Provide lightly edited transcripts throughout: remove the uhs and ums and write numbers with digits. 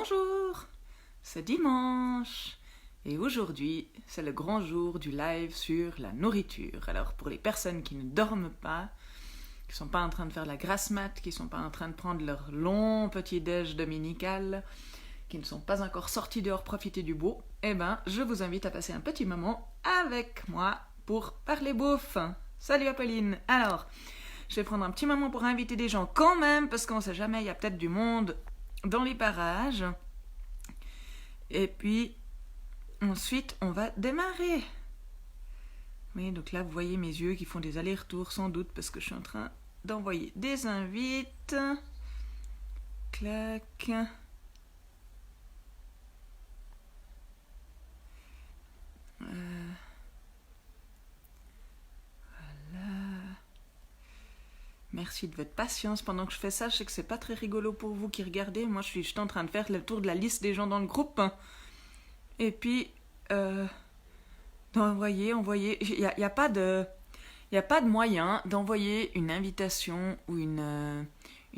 Bonjour, c'est dimanche et aujourd'hui c'est le grand jour du live sur la nourriture. Alors pour les personnes qui ne dorment pas, qui ne sont pas en train de faire la grasse mat, qui ne sont pas en train de prendre leur long petit déj dominical, qui ne sont pas encore sortis dehors profiter du beau, eh ben je vous invite à passer un petit moment avec moi pour parler bouffe. Salut Apolline. Alors, je vais prendre un petit moment pour inviter des gens quand même, parce qu'on ne sait jamais, il y a peut-être du monde dans les parages. Et puis, ensuite, on va démarrer. Oui, donc là, vous voyez mes yeux qui font des allers-retours, sans doute, parce que je suis en train d'envoyer des invites. Clac. Merci de votre patience pendant que je fais ça. Je sais que c'est pas très rigolo pour vous qui regardez. Moi, je suis juste en train de faire le tour de la liste des gens dans le groupe. Et puis, d'envoyer. Il n'y a pas de moyen d'envoyer une invitation ou une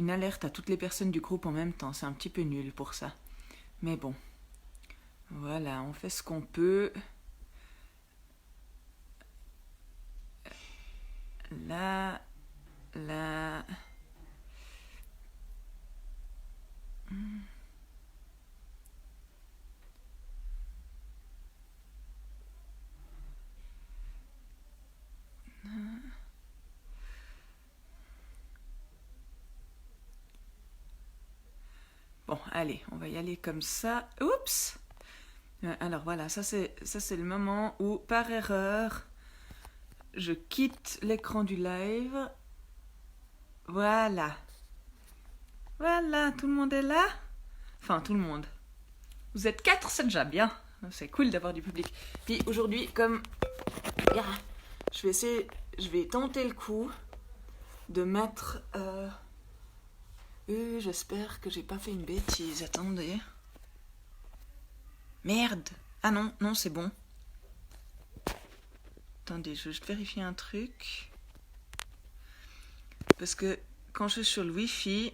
alerte à toutes les personnes du groupe en même temps. C'est un petit peu nul pour ça. Mais bon. Voilà, on fait ce qu'on peut. Là. Bon, allez, on va y aller comme ça. Oups! Alors voilà, ça c'est le moment où, par erreur, je quitte l'écran du live. Voilà. Voilà, tout le monde est là? Enfin, tout le monde. Vous êtes 4, c'est déjà bien. C'est cool d'avoir du public. Puis aujourd'hui, comme... je vais tenter le coup de mettre... j'espère que j'ai pas fait une bêtise. Attendez. Merde. Ah non, c'est bon. Attendez, je vais juste vérifier un truc. Parce que quand je suis sur le Wi-Fi...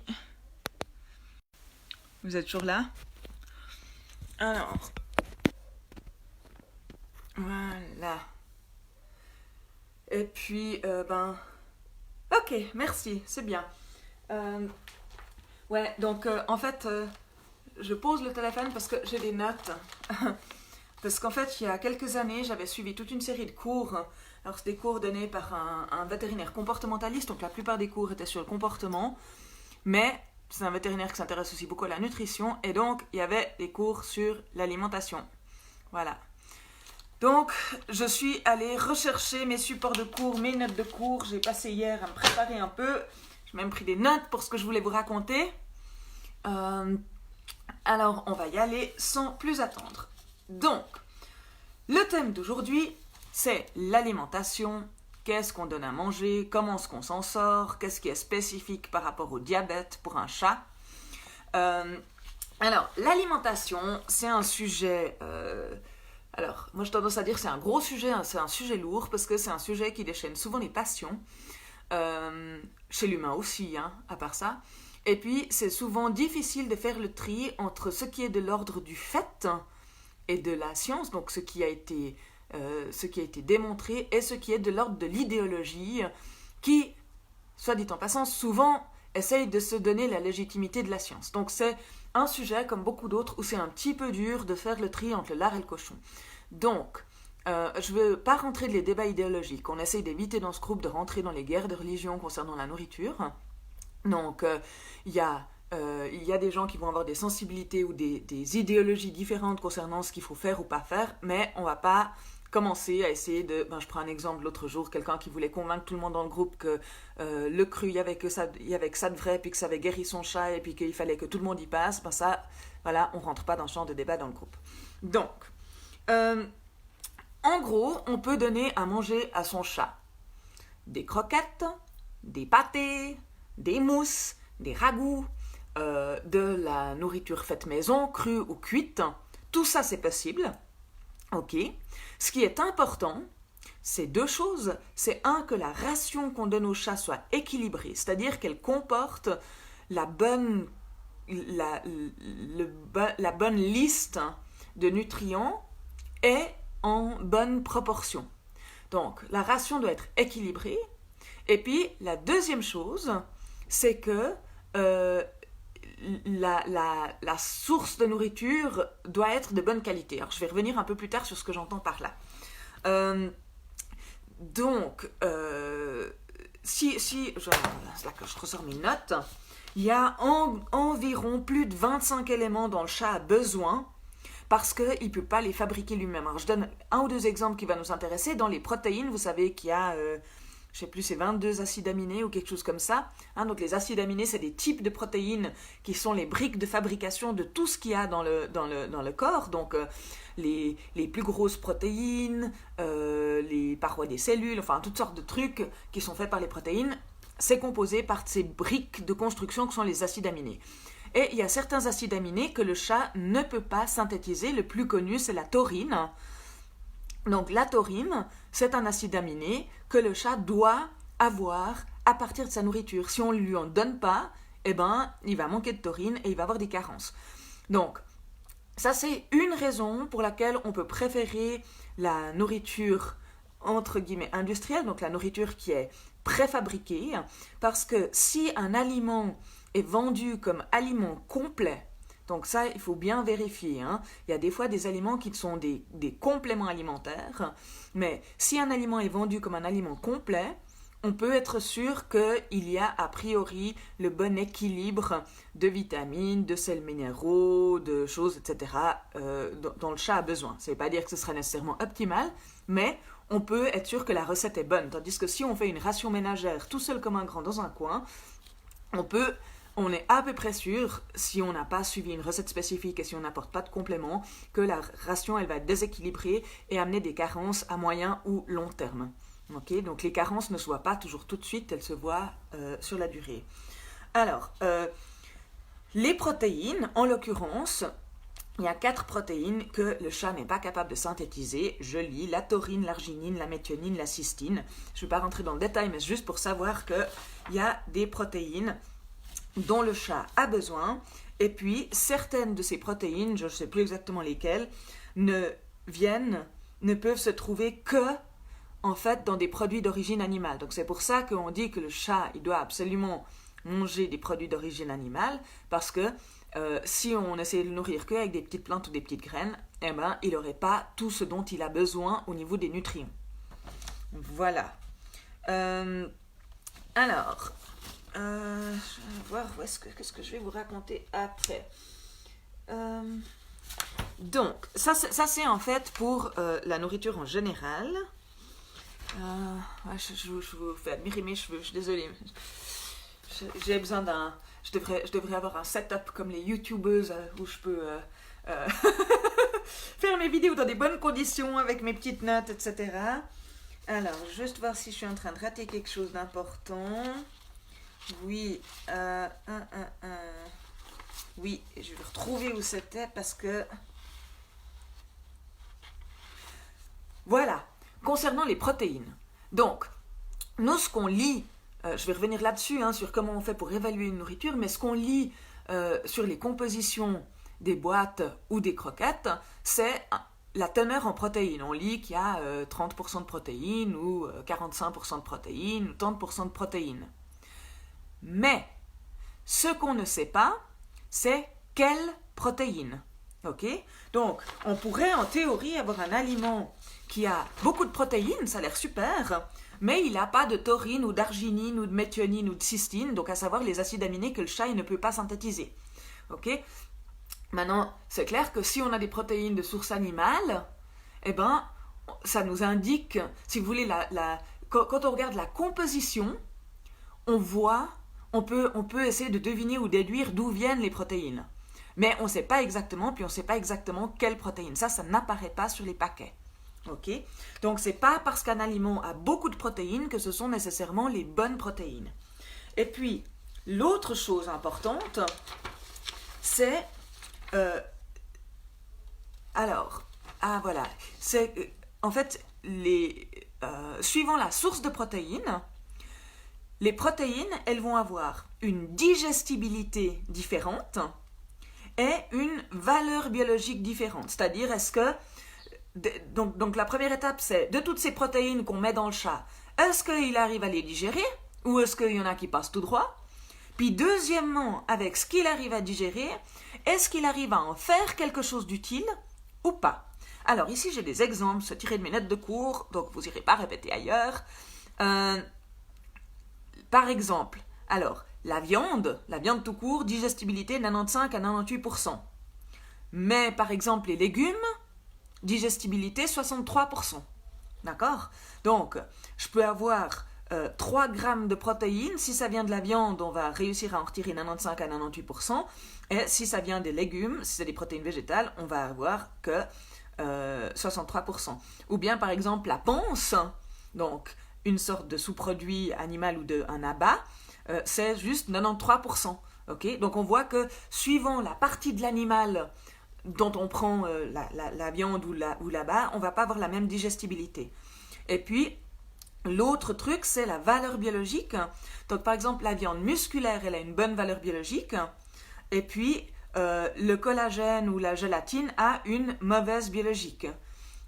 Vous êtes toujours là? Alors... Voilà. Et puis, Ok, merci, c'est bien. Ouais, donc en fait, je pose le téléphone parce que j'ai des notes. Parce qu'en fait, il y a quelques années, j'avais suivi toute une série de cours. Alors, c'était des cours donnés par un vétérinaire comportementaliste, donc la plupart des cours étaient sur le comportement. Mais c'est un vétérinaire qui s'intéresse aussi beaucoup à la nutrition, et donc il y avait des cours sur l'alimentation. Voilà. Donc, je suis allée rechercher mes supports de cours, mes notes de cours. J'ai passé hier à me préparer un peu. J'ai même pris des notes pour ce que je voulais vous raconter. Alors, on va y aller sans plus attendre. Donc, le thème d'aujourd'hui, c'est l'alimentation. Qu'est-ce qu'on donne à manger? Comment est-ce qu'on s'en sort? Qu'est-ce qui est spécifique par rapport au diabète pour un chat? Alors, l'alimentation, c'est un sujet... Alors, moi j'ai tendance à dire que c'est un gros sujet, hein, c'est un sujet lourd, parce que c'est un sujet qui déchaîne souvent les passions, chez l'humain aussi, hein, à part ça. Et puis, c'est souvent difficile de faire le tri entre ce qui est de l'ordre du fait et de la science, donc ce qui a été démontré, et ce qui est de l'ordre de l'idéologie, qui, soit dit en passant, souvent essaye de se donner la légitimité de la science. Donc c'est un sujet, comme beaucoup d'autres, où c'est un petit peu dur de faire le tri entre le lard et le cochon. Donc, je ne veux pas rentrer dans les débats idéologiques. On essaye d'éviter dans ce groupe de rentrer dans les guerres de religion concernant la nourriture. Donc, il y a des gens qui vont avoir des sensibilités ou des idéologies différentes concernant ce qu'il faut faire ou pas faire, mais on ne va pas commencer à essayer de... je prends un exemple l'autre jour, quelqu'un qui voulait convaincre tout le monde dans le groupe que le cru, il y avait que ça de vrai, puis que ça avait guéri son chat, et puis qu'il fallait que tout le monde y passe. Ça, voilà, on rentre pas dans ce genre de débat dans le groupe. Donc, en gros, on peut donner à manger à son chat des croquettes, des pâtés, des mousses, des ragoûts, de la nourriture faite maison, crue ou cuite. Tout ça, c'est possible. Ok. Ce qui est important, c'est deux choses. C'est un, que la ration qu'on donne au chat soit équilibrée, c'est-à-dire qu'elle comporte la bonne la bonne liste de nutriments est en bonne proportion. Donc, la ration doit être équilibrée. Et puis, la deuxième chose, c'est que la source de nourriture doit être de bonne qualité. Alors, je vais revenir un peu plus tard sur ce que j'entends par là. Là que je ressors mes notes, il y a environ plus de 25 éléments dont le chat a besoin parce qu'il ne peut pas les fabriquer lui-même. Alors, je donne un ou deux exemples qui vont nous intéresser. Dans les protéines, vous savez qu'il y a, je ne sais plus, c'est 22 acides aminés ou quelque chose comme ça. Donc, les acides aminés, c'est des types de protéines qui sont les briques de fabrication de tout ce qu'il y a dans le corps. Donc, les plus grosses protéines, les parois des cellules, enfin, toutes sortes de trucs qui sont faits par les protéines. C'est composé par ces briques de construction que sont les acides aminés. Et il y a certains acides aminés que le chat ne peut pas synthétiser. Le plus connu, c'est la taurine. Donc la taurine, c'est un acide aminé que le chat doit avoir à partir de sa nourriture. Si on ne lui en donne pas, il va manquer de taurine et il va avoir des carences. Donc, ça c'est une raison pour laquelle on peut préférer la nourriture entre guillemets industrielle, donc la nourriture qui est préfabriquée, parce que si un aliment est vendu comme aliment complet, donc ça il faut bien vérifier, il y a des fois des aliments qui sont des compléments alimentaires, mais si un aliment est vendu comme un aliment complet, on peut être sûr qu'il y a a priori le bon équilibre de vitamines, de sels minéraux, de choses, etc. Dont le chat a besoin. Ça ne veut pas dire que ce sera nécessairement optimal, mais on peut être sûr que la recette est bonne. Tandis que si on fait une ration ménagère tout seul comme un grand dans un coin, on est à peu près sûr, si on n'a pas suivi une recette spécifique et si on n'apporte pas de compléments, que la ration elle va être déséquilibrée et amener des carences à moyen ou long terme. Okay, donc les carences ne se voient pas toujours tout de suite, elles se voient sur la durée. Alors, les protéines, en l'occurrence, il y a 4 protéines que le chat n'est pas capable de synthétiser. Je lis la taurine, l'arginine, la méthionine, la cystine. Je ne vais pas rentrer dans le détail, mais juste pour savoir qu'il y a des protéines dont le chat a besoin. Et puis, certaines de ces protéines, je ne sais plus exactement lesquelles, ne peuvent se trouver que en fait dans des produits d'origine animale. Donc c'est pour ça qu'on dit que le chat il doit absolument manger des produits d'origine animale, parce que si on essayait de le nourrir qu'avec des petites plantes ou des petites graines, il n'aurait pas tout ce dont il a besoin au niveau des nutriments. Voilà. Alors, je vais voir qu'est-ce que je vais vous raconter après. Donc, ça c'est en fait pour la nourriture en général. Je vous fais admirer mes cheveux, je suis désolée. J'ai besoin d'un... Je devrais avoir un setup comme les youtubeuses où je peux faire mes vidéos dans des bonnes conditions avec mes petites notes, etc. Alors, juste voir si je suis en train de rater quelque chose d'important. Oui, oui, je vais retrouver où c'était parce que... Voilà. Concernant les protéines, donc, nous, ce qu'on lit, je vais revenir là-dessus, sur comment on fait pour évaluer une nourriture, mais ce qu'on lit sur les compositions des boîtes ou des croquettes, c'est la teneur en protéines. On lit qu'il y a 30% de protéines ou 45% de protéines ou 30% de protéines. Mais, ce qu'on ne sait pas, c'est quelles protéines. Ok ? Donc, on pourrait en théorie avoir un aliment qui a beaucoup de protéines, ça a l'air super, mais il n'a pas de taurine ou d'arginine ou de méthionine ou de cystine, donc à savoir les acides aminés que le chat ne peut pas synthétiser. Ok ? Maintenant, c'est clair que si on a des protéines de source animale, ça nous indique, si vous voulez, quand on regarde la composition, on peut essayer de deviner ou déduire d'où viennent les protéines. Mais on ne sait pas exactement, puis on ne sait pas exactement quelles protéines. Ça n'apparaît pas sur les paquets. Ok ? Donc, ce n'est pas parce qu'un aliment a beaucoup de protéines que ce sont nécessairement les bonnes protéines. Et puis, l'autre chose importante, c'est... c'est en fait, suivant la source de protéines, les protéines, elles vont avoir une digestibilité différente ait une valeur biologique différente. C'est-à-dire, est-ce que... Donc la première étape, c'est de toutes ces protéines qu'on met dans le chat, est-ce qu'il arrive à les digérer ou est-ce qu'il y en a qui passent tout droit? Puis deuxièmement, avec ce qu'il arrive à digérer, est-ce qu'il arrive à en faire quelque chose d'utile ou pas? Alors ici, j'ai des exemples tirés de mes notes de cours, donc vous n'irez pas répéter ailleurs. Par exemple, alors, la viande tout court, digestibilité 95 à 98%. Mais par exemple, les légumes, digestibilité 63%. D'accord? Donc, je peux avoir 3 grammes de protéines. Si ça vient de la viande, on va réussir à en retirer 95 à 98%. Et si ça vient des légumes, si c'est des protéines végétales, on va avoir que 63%. Ou bien, par exemple, la panse, donc une sorte de sous-produit animal ou d'un abat, c'est juste 93%. Okay? Donc, on voit que suivant la partie de l'animal dont on prend la viande ou l'abat, on ne va pas avoir la même digestibilité. Et puis, l'autre truc, c'est la valeur biologique. Donc, par exemple, la viande musculaire, elle a une bonne valeur biologique. Et puis, le collagène ou la gélatine a une mauvaise biologique.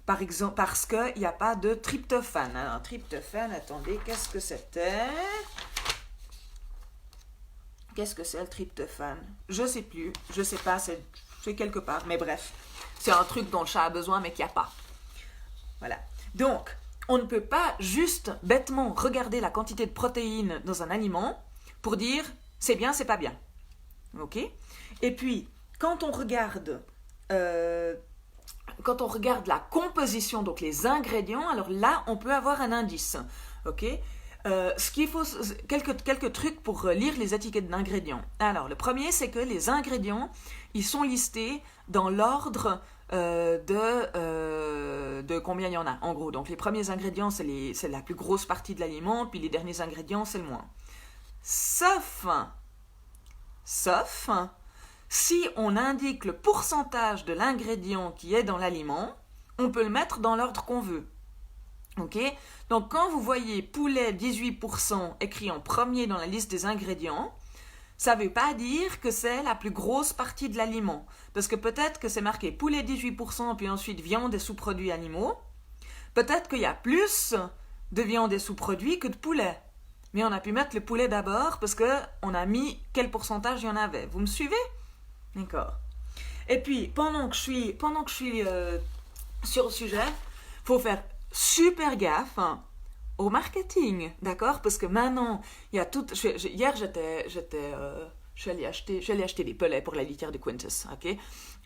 Par exemple, parce qu'il n'y a pas de tryptophane. Alors, tryptophane, attendez, qu'est-ce que c'était? Qu'est-ce que c'est le tryptophane? Je ne sais plus, je ne sais pas, c'est quelque part, mais bref. C'est un truc dont le chat a besoin, mais qu'il n'y a pas. Voilà. Donc, on ne peut pas juste bêtement regarder la quantité de protéines dans un aliment pour dire c'est bien, c'est pas bien. Ok? Et puis, quand on regarde la composition, donc les ingrédients, alors là, on peut avoir un indice. Ok? Ce qu'il faut, quelques trucs pour lire les étiquettes d'ingrédients. Alors, le premier, c'est que les ingrédients, ils sont listés dans l'ordre de combien il y en a, en gros. Donc, les premiers ingrédients, c'est la plus grosse partie de l'aliment, puis les derniers ingrédients, c'est le moins. Sauf si on indique le pourcentage de l'ingrédient qui est dans l'aliment, on peut le mettre dans l'ordre qu'on veut. Ok? Donc, quand vous voyez poulet 18% écrit en premier dans la liste des ingrédients, ça ne veut pas dire que c'est la plus grosse partie de l'aliment. Parce que peut-être que c'est marqué poulet 18%, puis ensuite viande et sous-produits animaux. Peut-être qu'il y a plus de viande et sous-produits que de poulet. Mais on a pu mettre le poulet d'abord parce qu'on a mis quel pourcentage il y en avait. Vous me suivez? D'accord. Et puis, pendant que je suis sur le sujet, il faut faire super gaffe au marketing, d'accord? Parce que maintenant, il y a tout... Hier, je suis allée acheter des pelets pour la litière de Quintus, ok?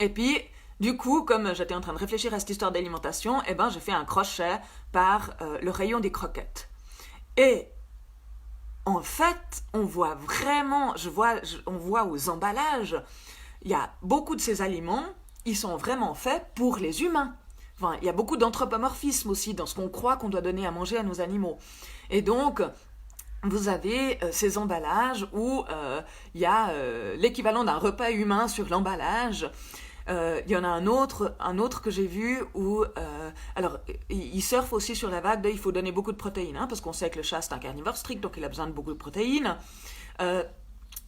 Et puis, du coup, comme j'étais en train de réfléchir à cette histoire d'alimentation, eh ben, j'ai fait un crochet par le rayon des croquettes. Et en fait, on voit vraiment, on voit aux emballages, il y a beaucoup de ces aliments, ils sont vraiment faits pour les humains. Enfin, il y a beaucoup d'anthropomorphisme aussi dans ce qu'on croit qu'on doit donner à manger à nos animaux. Et donc, vous avez ces emballages où il y a l'équivalent d'un repas humain sur l'emballage. Il y en a un autre que j'ai vu où... alors, il surfe aussi sur la vague de il faut donner beaucoup de protéines, parce qu'on sait que le chat, c'est un carnivore strict, donc il a besoin de beaucoup de protéines.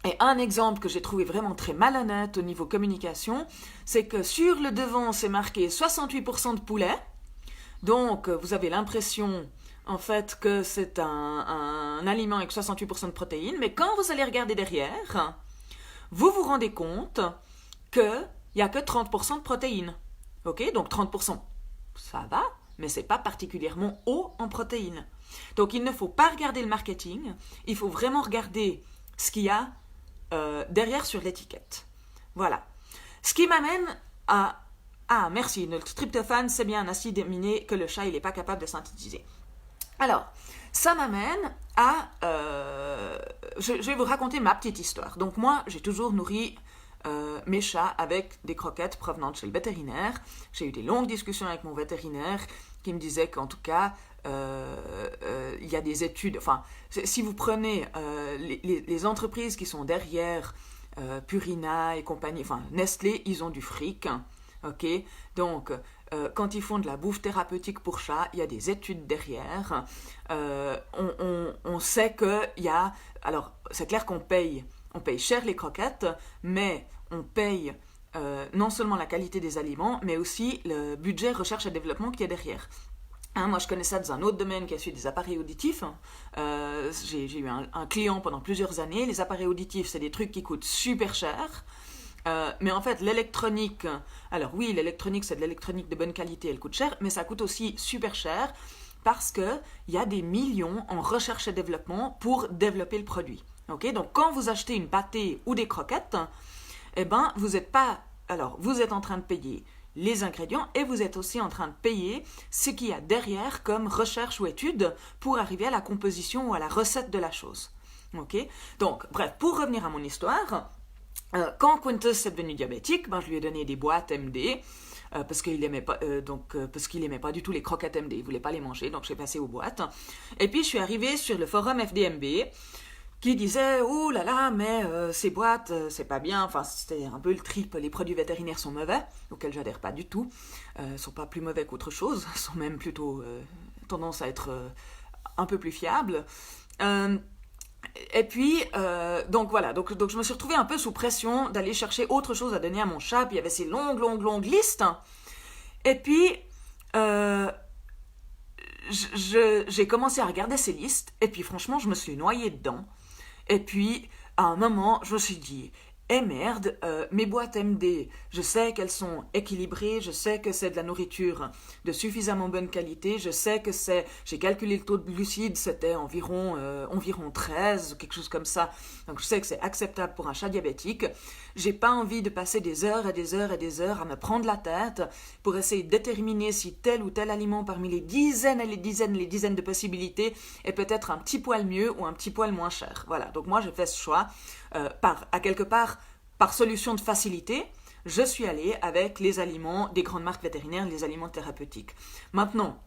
Et un exemple que j'ai trouvé vraiment très malhonnête au niveau communication, c'est que sur le devant, c'est marqué 68% de poulet. Donc, vous avez l'impression, en fait, que c'est un aliment avec 68% de protéines. Mais quand vous allez regarder derrière, vous vous rendez compte qu'il n'y a que 30% de protéines. Ok? Donc, 30%, ça va, mais ce n'est pas particulièrement haut en protéines. Donc, il ne faut pas regarder le marketing. Il faut vraiment regarder ce qu'il y a derrière sur l'étiquette. Voilà. Ce qui m'amène à... Ah, merci, le tryptophane, c'est bien un acide aminé que le chat, il n'est pas capable de synthétiser. Alors, ça m'amène à... je vais vous raconter ma petite histoire. Donc moi, j'ai toujours nourri mes chats avec des croquettes provenant de chez le vétérinaire. J'ai eu des longues discussions avec mon vétérinaire qui me disait qu'en tout cas, il y a des études... Enfin, si vous prenez les entreprises qui sont derrière Purina et compagnie, enfin Nestlé, ils ont du fric, ok? Donc, quand ils font de la bouffe thérapeutique pour chats, il y a des études derrière. On sait qu'il y a... Alors, c'est clair qu'on paye cher les croquettes, mais on paye non seulement la qualité des aliments, mais aussi le budget recherche et développement qui est derrière. Hein, moi, je connais ça dans un autre domaine qui a suivi des appareils auditifs. J'ai eu un client pendant plusieurs années. Les appareils auditifs, c'est des trucs qui coûtent super cher. Mais en fait, l'électronique, alors oui, l'électronique, c'est de l'électronique de bonne qualité, elle coûte cher, mais ça coûte aussi super cher parce qu'il y a des millions en recherche et développement pour développer le produit. Okay, donc, quand vous achetez une pâtée ou des croquettes, eh ben, vous êtes en train de payer les ingrédients et vous êtes aussi en train de payer ce qu'il y a derrière comme recherche ou étude pour arriver à la composition ou à la recette de la chose. Okay, donc, bref, pour revenir à mon histoire, quand Quintus est devenu diabétique, je lui ai donné des boîtes MD parce qu'il aimait pas du tout les croquettes MD, il voulait pas les manger, donc j'ai passé aux boîtes. Et puis je suis arrivée sur le forum FDMB qui disait oh là là, mais ces boîtes c'est pas bien, enfin c'était un peu le trip, les produits vétérinaires sont mauvais, auxquels j'adhère pas du tout, sont pas plus mauvais qu'autre chose, sont même plutôt tendance à être un peu plus fiables. Et puis, donc voilà, donc je me suis retrouvée un peu sous pression d'aller chercher autre chose à donner à mon chat, puis il y avait ces longues listes. Et puis, j'ai commencé à regarder ces listes, et puis franchement, je me suis noyée dedans. Et puis, à un moment, je me suis dit, eh merde, mes boîtes MD, je sais qu'elles sont équilibrées, je sais que c'est de la nourriture de suffisamment bonne qualité, je sais que j'ai calculé le taux de glucides, c'était environ 13, quelque chose comme ça, donc je sais que c'est acceptable pour un chat diabétique. J'ai pas envie de passer des heures et des heures et des heures à me prendre la tête pour essayer de déterminer si tel ou tel aliment parmi les dizaines et les dizaines de possibilités est peut-être un petit poil mieux ou un petit poil moins cher. Voilà, donc moi j'ai fait ce choix par solution de facilité. Je suis allée avec les aliments des grandes marques vétérinaires, les aliments thérapeutiques. Maintenant,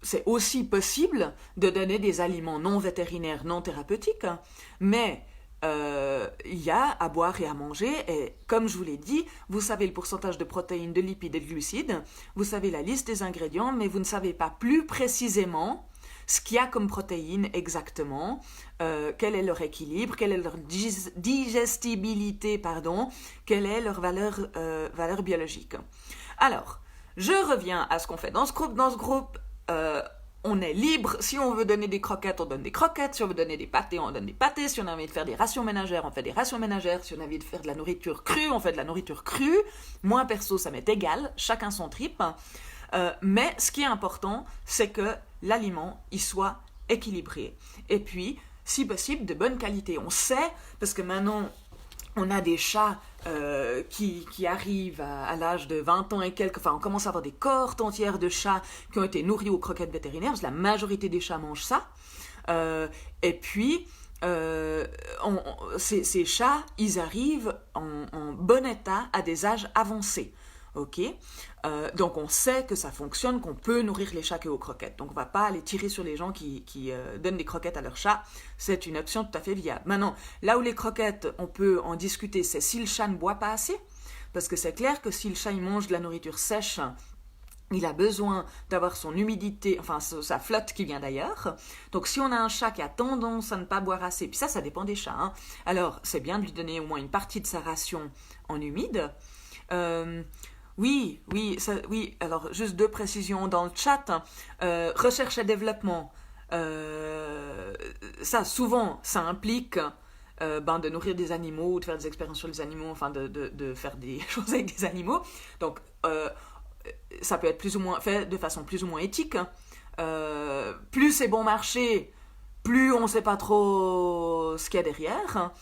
c'est aussi possible de donner des aliments non vétérinaires, non thérapeutiques, mais il y a à boire et à manger, et comme je vous l'ai dit, vous savez le pourcentage de protéines, de lipides et de glucides, vous savez la liste des ingrédients, mais vous ne savez pas plus précisément ce qu'il y a comme protéines exactement, quel est leur équilibre, quelle est leur digestibilité, quelle est leur valeur biologique. Alors, je reviens à ce qu'on fait dans ce groupe. Dans ce groupe, on est libre. Si on veut donner des croquettes, on donne des croquettes. Si on veut donner des pâtés, on donne des pâtés. Si on a envie de faire des rations ménagères, on fait des rations ménagères. Si on a envie de faire de la nourriture crue, on fait de la nourriture crue. Moi, perso, ça m'est égal. Chacun son trip. Mais ce qui est important, c'est que l'aliment, il soit équilibré. Et puis, si possible, de bonne qualité. On sait, parce que maintenant, on a des chats qui arrivent à l'âge de 20 ans et quelques, enfin on commence à avoir des cohortes entières de chats qui ont été nourris aux croquettes vétérinaires, parce que la majorité des chats mangent ça. Et puis, ces chats, ils arrivent en bon état à des âges avancés. Ok, donc on sait que ça fonctionne, qu'on peut nourrir les chats aux croquettes. Donc on va pas aller tirer sur les gens qui donnent des croquettes à leurs chats. C'est une option tout à fait viable. Maintenant, là où les croquettes, on peut en discuter, c'est si le chat ne boit pas assez. Parce que c'est clair que si le chat il mange de la nourriture sèche, il a besoin d'avoir son humidité, enfin sa flotte qui vient d'ailleurs. Donc si on a un chat qui a tendance à ne pas boire assez, puis ça dépend des chats, hein, alors c'est bien de lui donner au moins une partie de sa ration en humide. Oui, alors juste 2 précisions dans le chat. Recherche et développement, souvent, ça implique de nourrir des animaux, ou de faire des expériences sur les animaux, enfin de faire des choses avec des animaux. Donc, ça peut être plus ou moins fait de façon plus ou moins éthique. Plus c'est bon marché, plus on ne sait pas trop ce qu'il y a derrière.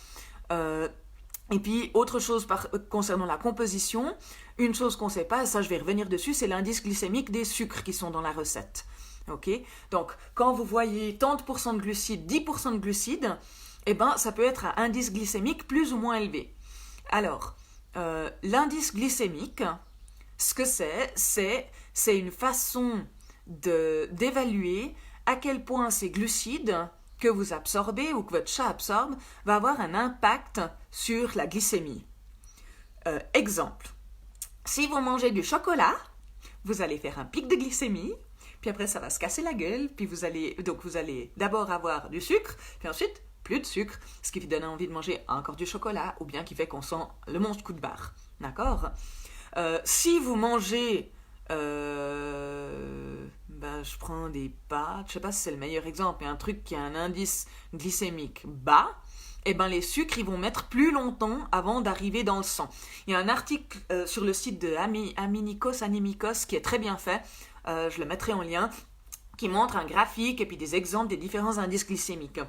Et puis, autre chose concernant la composition, une chose qu'on ne sait pas, et ça je vais revenir dessus, c'est l'indice glycémique des sucres qui sont dans la recette. Okay, donc, quand vous voyez tant de pourcents de glucides, 10% de glucides, eh ben, ça peut être à indice glycémique plus ou moins élevé. Alors, l'indice glycémique, ce que c'est une façon d'évaluer à quel point ces glucides que vous absorbez ou que votre chat absorbe va avoir un impact sur la glycémie. Exemple, si vous mangez du chocolat, vous allez faire un pic de glycémie, puis après ça va se casser la gueule, puis vous allez d'abord avoir du sucre, puis ensuite plus de sucre, ce qui donne envie de manger encore du chocolat, ou bien qui fait qu'on sent le monstre coup de barre. D'accord? Si vous mangez, je prends des pâtes, je sais pas si c'est le meilleur exemple, mais un truc qui a un indice glycémique bas, eh ben les sucres ils vont mettre plus longtemps avant d'arriver dans le sang. Il y a un article sur le site de Aminikos qui est très bien fait, je le mettrai en lien, qui montre un graphique et puis des exemples des différents indices glycémiques.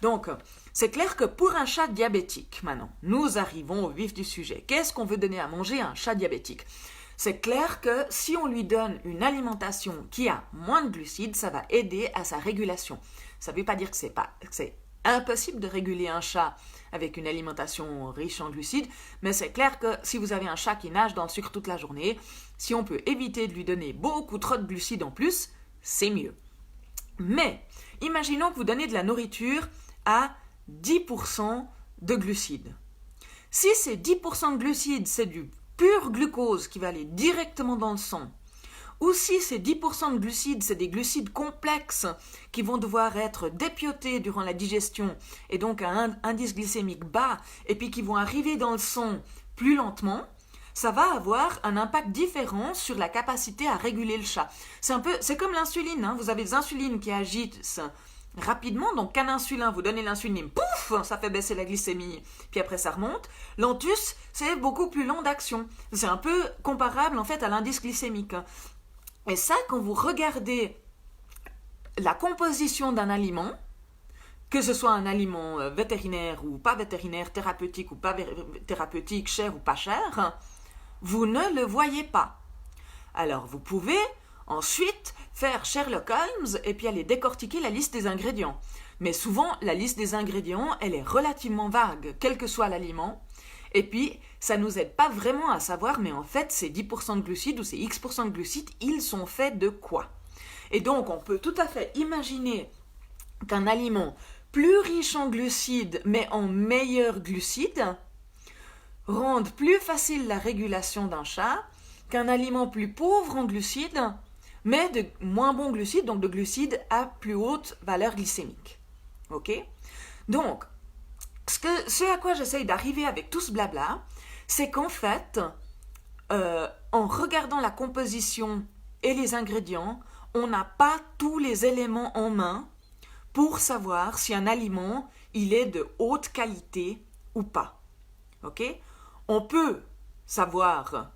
Donc, c'est clair que pour un chat diabétique, maintenant, nous arrivons au vif du sujet. Qu'est-ce qu'on veut donner à manger à un chat diabétique? C'est clair que si on lui donne une alimentation qui a moins de glucides, ça va aider à sa régulation. Ça ne veut pas dire que c'est impossible de réguler un chat avec une alimentation riche en glucides, mais c'est clair que si vous avez un chat qui nage dans le sucre toute la journée, si on peut éviter de lui donner beaucoup trop de glucides en plus, c'est mieux. Mais, imaginons que vous donnez de la nourriture à 10% de glucides. Si ces 10% de glucides, c'est du pur glucose qui va aller directement dans le sang, ou si ces 10% de glucides, c'est des glucides complexes qui vont devoir être dépiotés durant la digestion, et donc à un indice glycémique bas, et puis qui vont arriver dans le sang plus lentement, ça va avoir un impact différent sur la capacité à réguler le chat. C'est comme l'insuline, hein. Vous avez des insulines qui agissent rapidement, donc qu'un insulin, vous donnez l'insuline, pouf, ça fait baisser la glycémie, puis après ça remonte. L'antus, c'est beaucoup plus lent d'action. C'est un peu comparable en fait à l'indice glycémique. Et ça, quand vous regardez la composition d'un aliment, que ce soit un aliment vétérinaire ou pas vétérinaire, thérapeutique ou pas thérapeutique, cher ou pas cher, vous ne le voyez pas. Alors vous pouvez ensuite faire Sherlock Holmes et puis aller décortiquer la liste des ingrédients. Mais souvent, la liste des ingrédients, elle est relativement vague, quel que soit l'aliment. Et puis, ça ne nous aide pas vraiment à savoir, mais en fait, ces 10% de glucides ou ces X% de glucides, ils sont faits de quoi? Et donc, on peut tout à fait imaginer qu'un aliment plus riche en glucides, mais en meilleurs glucides, rende plus facile la régulation d'un chat qu'un aliment plus pauvre en glucides, mais de moins bons glucides, donc de glucides à plus haute valeur glycémique. Ok? Donc, ce à quoi j'essaye d'arriver avec tout ce blabla, c'est qu'en fait, en regardant la composition et les ingrédients, on n'a pas tous les éléments en main pour savoir si un aliment il est de haute qualité ou pas. Ok? On peut savoir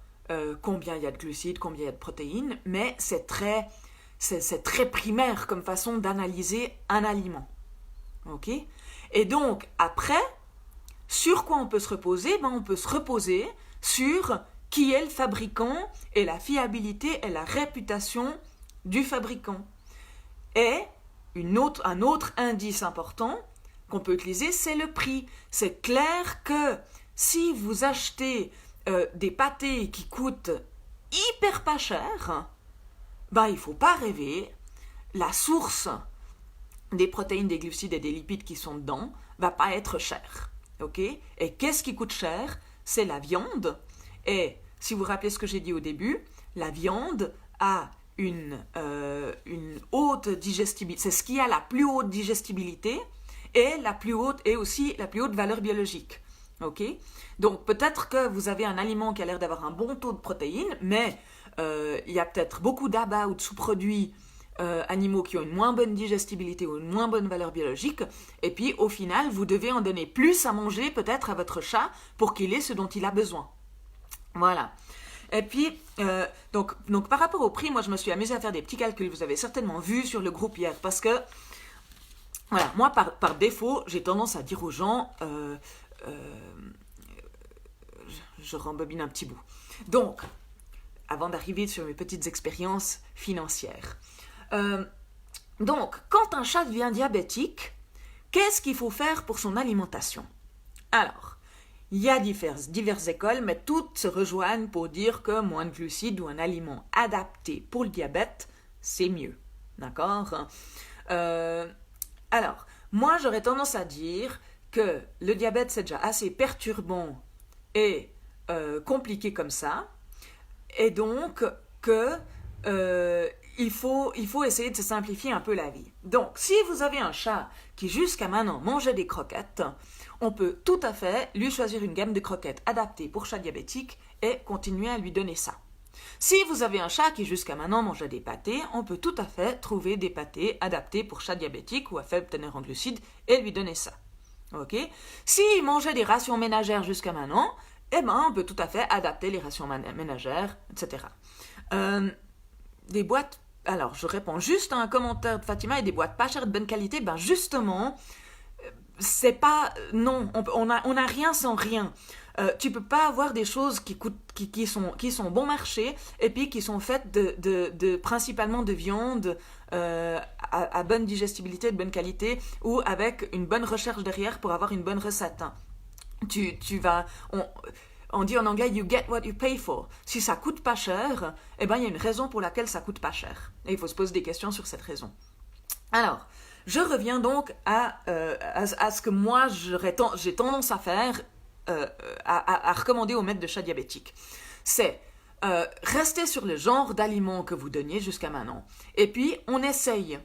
combien il y a de glucides, combien il y a de protéines, mais c'est très primaire comme façon d'analyser un aliment. Ok? Et donc, après, sur quoi on peut se reposer? On peut se reposer sur qui est le fabricant et la fiabilité et la réputation du fabricant. Et un autre indice important qu'on peut utiliser, c'est le prix. C'est clair que si vous achetez des pâtés qui coûtent hyper pas cher, il ne faut pas rêver. La source des protéines, des glucides et des lipides qui sont dedans va pas être chère. Okay? Et qu'est-ce qui coûte cher? C'est la viande. Et si vous vous rappelez ce que j'ai dit au début, la viande a une haute digestibilité. C'est ce qui a la plus haute digestibilité et aussi la plus haute valeur biologique. Okay? Donc peut-être que vous avez un aliment qui a l'air d'avoir un bon taux de protéines, mais il y a peut-être beaucoup d'abats ou de sous-produits animaux qui ont une moins bonne digestibilité ou une moins bonne valeur biologique, et puis au final vous devez en donner plus à manger peut-être à votre chat pour qu'il ait ce dont il a besoin. Voilà. Et puis, donc par rapport au prix, moi je me suis amusée à faire des petits calculs, vous avez certainement vu sur le groupe hier, parce que voilà, moi par défaut, j'ai tendance à dire aux gens, je rembobine un petit bout. Donc, avant d'arriver sur mes petites expériences financières. Donc, quand un chat devient diabétique, qu'est-ce qu'il faut faire pour son alimentation? Alors, il y a diverses écoles, mais toutes se rejoignent pour dire que moins de glucides ou un aliment adapté pour le diabète, c'est mieux. D'accord? Alors, moi, j'aurais tendance à dire que le diabète, c'est déjà assez perturbant et compliqué comme ça, et donc que il faut essayer de se simplifier un peu la vie. Donc, si vous avez un chat qui jusqu'à maintenant mangeait des croquettes, on peut tout à fait lui choisir une gamme de croquettes adaptée pour chat diabétique et continuer à lui donner ça. Si vous avez un chat qui jusqu'à maintenant mangeait des pâtés, on peut tout à fait trouver des pâtés adaptés pour chat diabétique ou à faible teneur en glucides et lui donner ça. Ok. S'il mangeait des rations ménagères jusqu'à maintenant, eh ben, on peut tout à fait adapter les rations ménagères, etc. Des boîtes... Alors, je réponds juste à un commentaire de Fatima et des boîtes pas chères de bonne qualité. Ben justement, c'est pas... Non, on a rien sans rien. Tu peux pas avoir des choses qui sont bon marché et puis qui sont faites principalement de viande à bonne digestibilité, de bonne qualité ou avec une bonne recherche derrière pour avoir une bonne recette. On dit en anglais you get what you pay for. Si ça coûte pas cher, eh ben il y a une raison pour laquelle ça coûte pas cher. Et il faut se poser des questions sur cette raison. Alors, je reviens donc à ce que moi j'ai tendance à faire, à recommander aux maîtres de chat diabétiques. C'est rester sur le genre d'aliments que vous donniez jusqu'à maintenant. Et puis, on essaye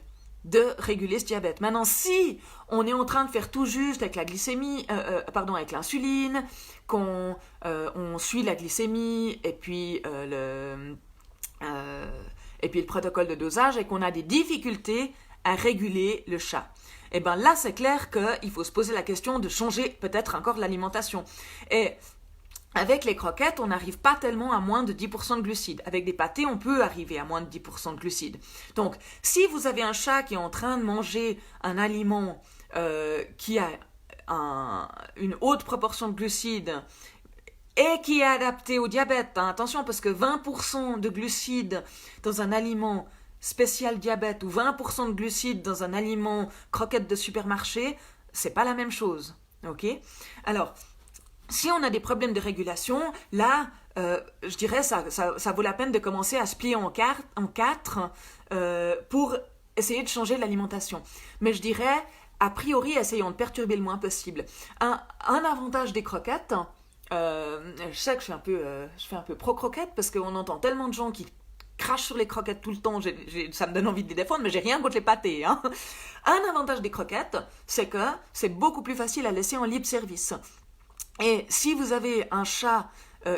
de réguler ce diabète. Maintenant, si on est en train de faire tout juste avec la glycémie, avec l'insuline, qu'on on suit la glycémie et puis le protocole de dosage et qu'on a des difficultés à réguler le chat, et bien là, c'est clair qu'il faut se poser la question de changer peut-être encore l'alimentation. Et avec les croquettes, on n'arrive pas tellement à moins de 10% de glucides. Avec des pâtés, on peut arriver à moins de 10% de glucides. Donc, si vous avez un chat qui est en train de manger un aliment qui a une haute proportion de glucides et qui est adapté au diabète, attention, parce que 20% de glucides dans un aliment spécial diabète ou 20% de glucides dans un aliment croquette de supermarché, c'est pas la même chose. Ok ? Alors, si on a des problèmes de régulation, là, je dirais ça vaut la peine de commencer à se plier en quatre pour essayer de changer l'alimentation. Mais je dirais, a priori, essayons de perturber le moins possible. Un avantage des croquettes, je sais que je fais un peu pro-croquettes parce qu'on entend tellement de gens qui crachent sur les croquettes tout le temps, ça me donne envie de les défendre, mais j'ai rien contre les pâtés. Hein. Un avantage des croquettes, c'est que c'est beaucoup plus facile à laisser en libre service. Et si vous avez un chat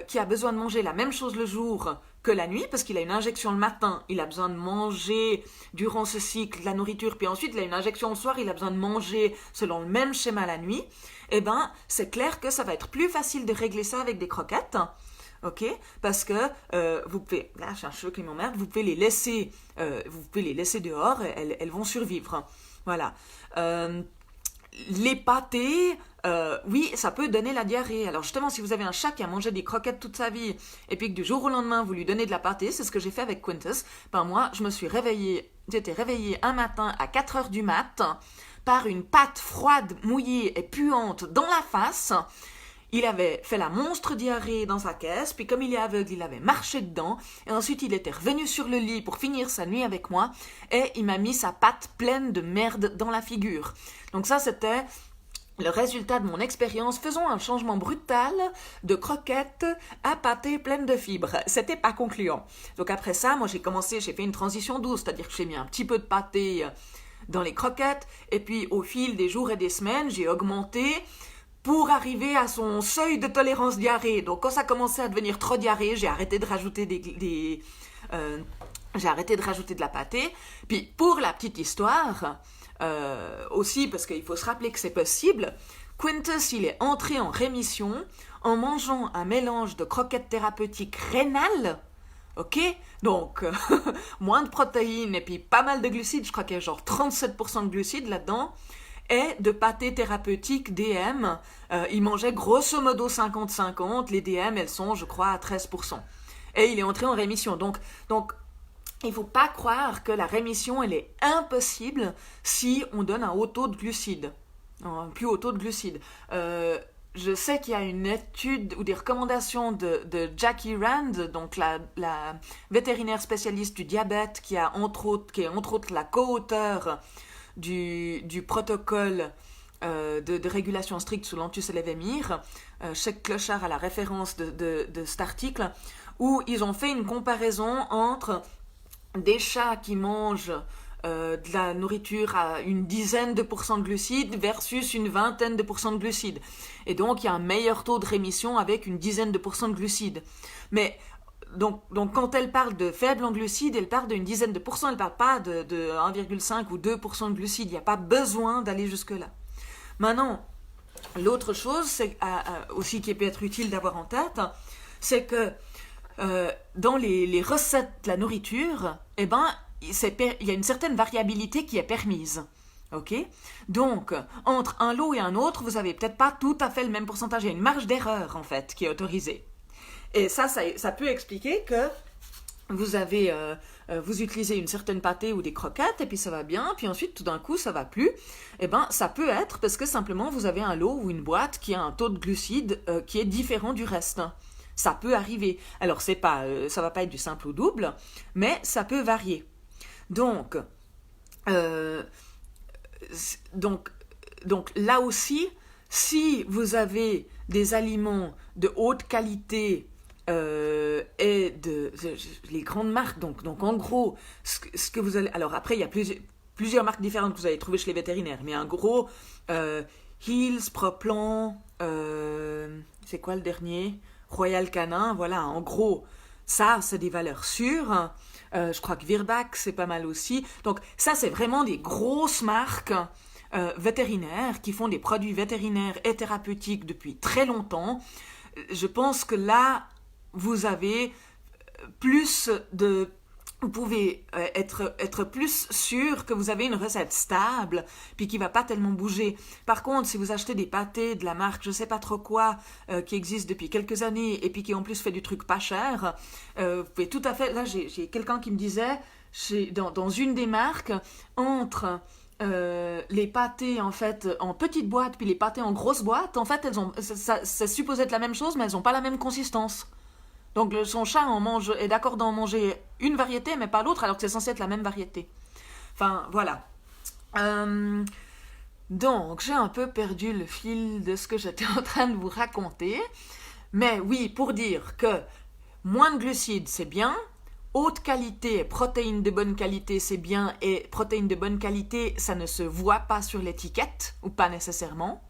qui a besoin de manger la même chose le jour que la nuit, parce qu'il a une injection le matin, il a besoin de manger durant ce cycle la nourriture, puis ensuite il a une injection le soir, il a besoin de manger selon le même schéma la nuit, eh ben c'est clair que ça va être plus facile de régler ça avec des croquettes. Ok, parce que vous pouvez, là j'ai un cheveu qui m'emmerde, vous pouvez les laisser dehors, elles vont survivre. Voilà. Les pâtés, oui, ça peut donner la diarrhée. Alors justement, si vous avez un chat qui a mangé des croquettes toute sa vie et puis que du jour au lendemain vous lui donnez de la pâtée, c'est ce que j'ai fait avec Quintus. Ben moi, j'étais réveillée un matin à 4h du mat par une pâte froide, mouillée et puante dans la face. Il avait fait la monstre diarrhée dans sa caisse, puis comme il est aveugle, il avait marché dedans, et ensuite il était revenu sur le lit pour finir sa nuit avec moi, et il m'a mis sa patte pleine de merde dans la figure. Donc ça, c'était le résultat de mon expérience. Faisons un changement brutal de croquettes à pâté pleine de fibres. C'était pas concluant. Donc après ça, moi j'ai fait une transition douce, c'est-à-dire que j'ai mis un petit peu de pâté dans les croquettes, et puis au fil des jours et des semaines, j'ai augmenté pour arriver à son seuil de tolérance diarrhée. Donc quand ça commençait à devenir trop diarrhée, j'ai arrêté de rajouter de la pâtée. Puis pour la petite histoire, aussi parce qu'il faut se rappeler que c'est possible, Quintus il est entré en rémission en mangeant un mélange de croquettes thérapeutiques rénales. Ok, donc moins de protéines et puis pas mal de glucides, je crois qu'il y a genre 37% de glucides là-dedans, et de pâté thérapeutique DM. Il mangeait grosso modo 50-50, les DM elles sont je crois à 13%. Et il est entré en rémission. Donc il ne faut pas croire que la rémission elle est impossible si on donne un haut taux de glucides, un plus haut taux de glucides. Je sais qu'il y a une étude ou des recommandations de Jackie Rand, donc la vétérinaire spécialiste du diabète, qui est entre autres la co-auteure du protocole de régulation stricte sous l'antus-lévémir. Chaque clochard a la référence de cet article, où ils ont fait une comparaison entre des chats qui mangent de la nourriture à une dizaine de pourcents de glucides versus une vingtaine de pourcents de glucides. Et donc, il y a un meilleur taux de rémission avec une dizaine de pourcents de glucides. Mais donc, quand elle parle de faible en glucides, elle parle d'une dizaine de pourcents, elle ne parle pas de 1,5 ou 2% de glucides. Il n'y a pas besoin d'aller jusque-là. Maintenant, l'autre chose c'est, aussi qui peut être utile d'avoir en tête, c'est que dans les recettes de la nourriture, eh ben, il y a une certaine variabilité qui est permise. Ok. Donc, entre un lot et un autre, vous n'avez peut-être pas tout à fait le même pourcentage. Il y a une marge d'erreur, en fait, qui est autorisée. Et ça peut expliquer que vous utilisez une certaine pâtée ou des croquettes, et puis ça va bien, puis ensuite, tout d'un coup, ça va plus. Eh ben, ça peut être parce que simplement, vous avez un lot ou une boîte qui a un taux de glucides qui est différent du reste. Ça peut arriver. Alors, ça va pas être du simple au double, mais ça peut varier. Donc, euh, donc, donc là aussi, si vous avez des aliments de haute qualité les grandes marques, donc en gros, ce que vous allez... Alors après, il y a plusieurs marques différentes que vous allez trouver chez les vétérinaires, mais en gros, Hills, Proplan, c'est quoi le dernier? Royal Canin, voilà, en gros, ça, c'est des valeurs sûres. Je crois que Virbac, c'est pas mal aussi. Donc ça, c'est vraiment des grosses marques vétérinaires qui font des produits vétérinaires et thérapeutiques depuis très longtemps. Je pense que là, vous avez plus de... Vous pouvez être plus sûr que vous avez une recette stable, puis qui ne va pas tellement bouger. Par contre, si vous achetez des pâtés de la marque je ne sais pas trop quoi, qui existe depuis quelques années, et puis qui en plus fait du truc pas cher, vous pouvez tout à fait... Là, j'ai quelqu'un qui me disait, dans une des marques, entre... les pâtés en fait en petites boîtes puis les pâtés en grosses boîtes, en fait c'est supposé être la même chose mais elles n'ont pas la même consistance. Donc son chat est d'accord d'en manger une variété mais pas l'autre alors que c'est censé être la même variété. Enfin voilà. Donc j'ai un peu perdu le fil de ce que j'étais en train de vous raconter. Mais oui, pour dire que moins de glucides c'est bien, haute qualité, protéines de bonne qualité, c'est bien, et protéines de bonne qualité, ça ne se voit pas sur l'étiquette, ou pas nécessairement.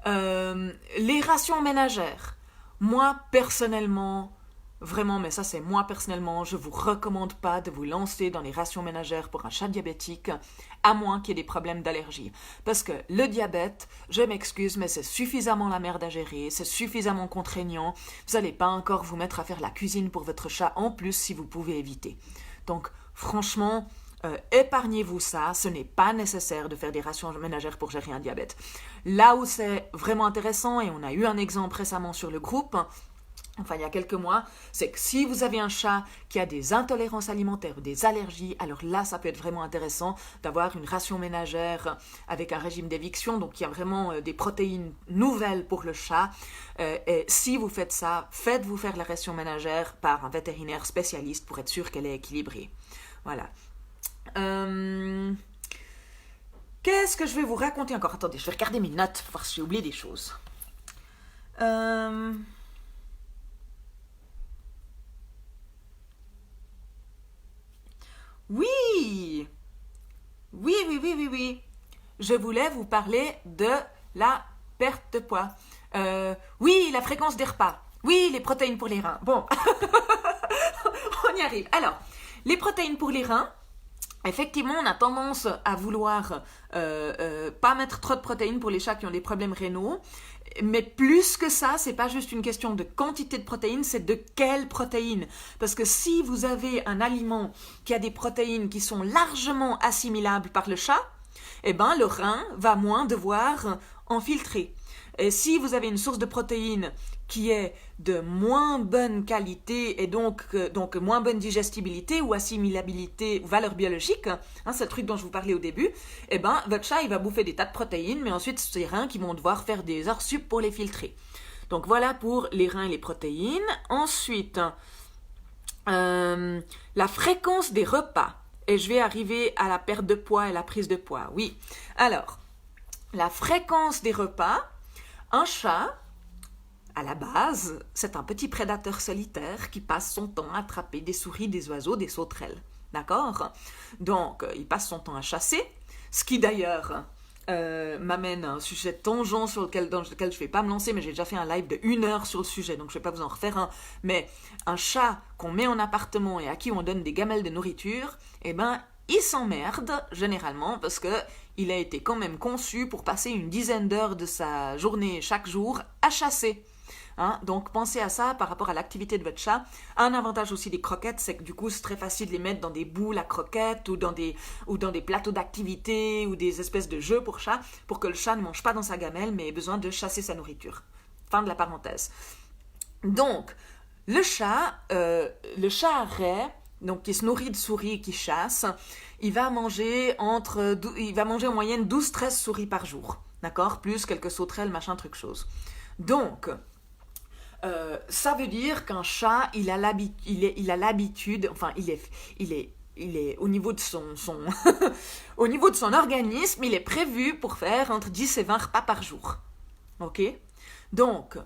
Les rations ménagères, moi personnellement, vraiment, mais ça c'est moi personnellement, je vous recommande pas de vous lancer dans les rations ménagères pour un chat diabétique, à moins qu'il y ait des problèmes d'allergie. Parce que le diabète, je m'excuse, mais c'est suffisamment la merde à gérer, c'est suffisamment contraignant, vous n'allez pas encore vous mettre à faire la cuisine pour votre chat en plus si vous pouvez éviter. Donc franchement, épargnez-vous ça, ce n'est pas nécessaire de faire des rations ménagères pour gérer un diabète. Là où c'est vraiment intéressant, et on a eu un exemple récemment sur le groupe, enfin il y a quelques mois, c'est que si vous avez un chat qui a des intolérances alimentaires ou des allergies, alors là ça peut être vraiment intéressant d'avoir une ration ménagère avec un régime d'éviction, donc il y a vraiment des protéines nouvelles pour le chat. Et si vous faites ça, faites-vous faire la ration ménagère par un vétérinaire spécialiste pour être sûr qu'elle est équilibrée. Voilà. Qu'est-ce que je vais vous raconter encore? Attendez, je vais regarder mes notes pour voir si j'ai oublié des choses. Oui, oui. Je voulais vous parler de la perte de poids. Oui, la fréquence des repas. Oui, les protéines pour les reins. Bon, on y arrive. Alors, les protéines pour les reins, effectivement, on a tendance à vouloir pas mettre trop de protéines pour les chats qui ont des problèmes rénaux. Mais plus que ça, c'est pas juste une question de quantité de protéines, c'est de quelles protéines. Parce que si vous avez un aliment qui a des protéines qui sont largement assimilables par le chat, eh ben le rein va moins devoir en filtrer. Et si vous avez une source de protéines qui est de moins bonne qualité et donc moins bonne digestibilité ou assimilabilité ou valeur biologique, c'est le truc dont je vous parlais au début, eh ben votre chat il va bouffer des tas de protéines, mais ensuite c'est les reins qui vont devoir faire des heures sup pour les filtrer. Donc voilà pour les reins et les protéines. Ensuite, la fréquence des repas. Et je vais arriver à la perte de poids et la prise de poids. Oui. Alors, la fréquence des repas. Un chat, à la base, c'est un petit prédateur solitaire qui passe son temps à attraper des souris, des oiseaux, des sauterelles. d'accord? Donc, il passe son temps à chasser, ce qui d'ailleurs m'amène à un sujet tangent dans lequel je ne vais pas me lancer, mais j'ai déjà fait un live de 1 heure sur le sujet, donc je ne vais pas vous en refaire un. Mais un chat qu'on met en appartement et à qui on donne des gamelles de nourriture, eh ben, il s'emmerde généralement parce que il a été quand même conçu pour passer une dizaine d'heures de sa journée chaque jour à chasser. Hein, donc pensez à ça par rapport à l'activité de votre chat. Un avantage aussi des croquettes, c'est que du coup c'est très facile de les mettre dans des boules à croquettes ou dans des plateaux d'activité ou des espèces de jeux pour chat, pour que le chat ne mange pas dans sa gamelle mais ait besoin de chasser sa nourriture. Fin de la parenthèse. Donc le chat ray, donc qui se nourrit de souris et qui chasse, il va manger en moyenne 12-13 souris par jour, d'accord, plus quelques sauterelles, machin, truc chose. Donc ça veut dire qu'un chat, il a l'habitude, enfin, il est au niveau de au niveau de son organisme, il est prévu pour faire entre 10 et 20 repas par jour. Ok? Donc,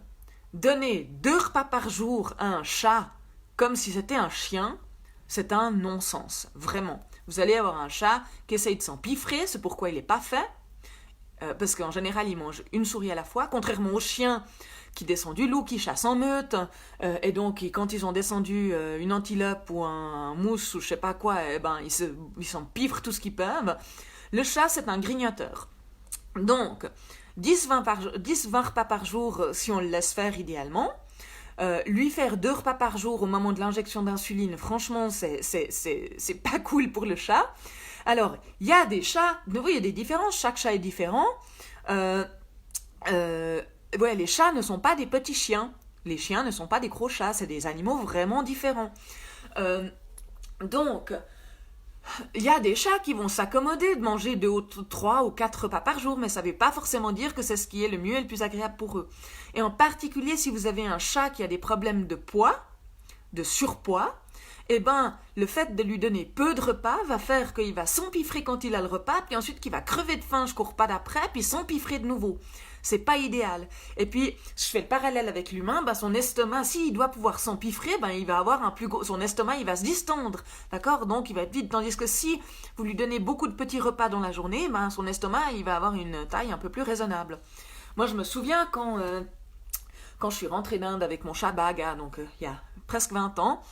donner 2 repas par jour à un chat comme si c'était un chien, c'est un non-sens, vraiment. Vous allez avoir un chat qui essaye de s'empiffrer, c'est pourquoi il n'est pas fait, parce qu'en général, il mange une souris à la fois, contrairement aux chiens qui descendent du loup, qui chassent en meute, et donc quand ils ont descendu une antilope ou un mousse ou je sais pas quoi, eh ben, ils s'empiffrent tout ce qu'ils peuvent. Le chat, c'est un grignoteur. Donc, 10-20 repas par jour, si on le laisse faire idéalement. Lui faire 2 repas par jour au moment de l'injection d'insuline, franchement, c'est pas cool pour le chat. Alors, il y a des chats, oui, il y a des différences, chaque chat est différent. Les chats ne sont pas des petits chiens. Les chiens ne sont pas des gros chats, c'est des animaux vraiment différents. Donc, il y a des chats qui vont s'accommoder de manger 2 ou 3 ou 4 repas par jour, mais ça ne veut pas forcément dire que c'est ce qui est le mieux et le plus agréable pour eux. Et en particulier, si vous avez un chat qui a des problèmes de poids, de surpoids, eh ben, le fait de lui donner peu de repas va faire qu'il va s'empiffrer quand il a le repas, puis ensuite qu'il va crever de faim jusqu'au repas d'après, puis s'empiffrer de nouveau. C'est pas idéal. Et puis, je fais le parallèle avec l'humain, ben son estomac, s'il doit pouvoir s'empiffrer, ben il va avoir un plus gros, son estomac, il va se distendre, d'accord? Donc, il va être vide. Tandis que si vous lui donnez beaucoup de petits repas dans la journée, ben son estomac, il va avoir une taille un peu plus raisonnable. Moi, je me souviens quand je suis rentrée d'Inde avec mon chat Baga, donc il y a presque 20 ans,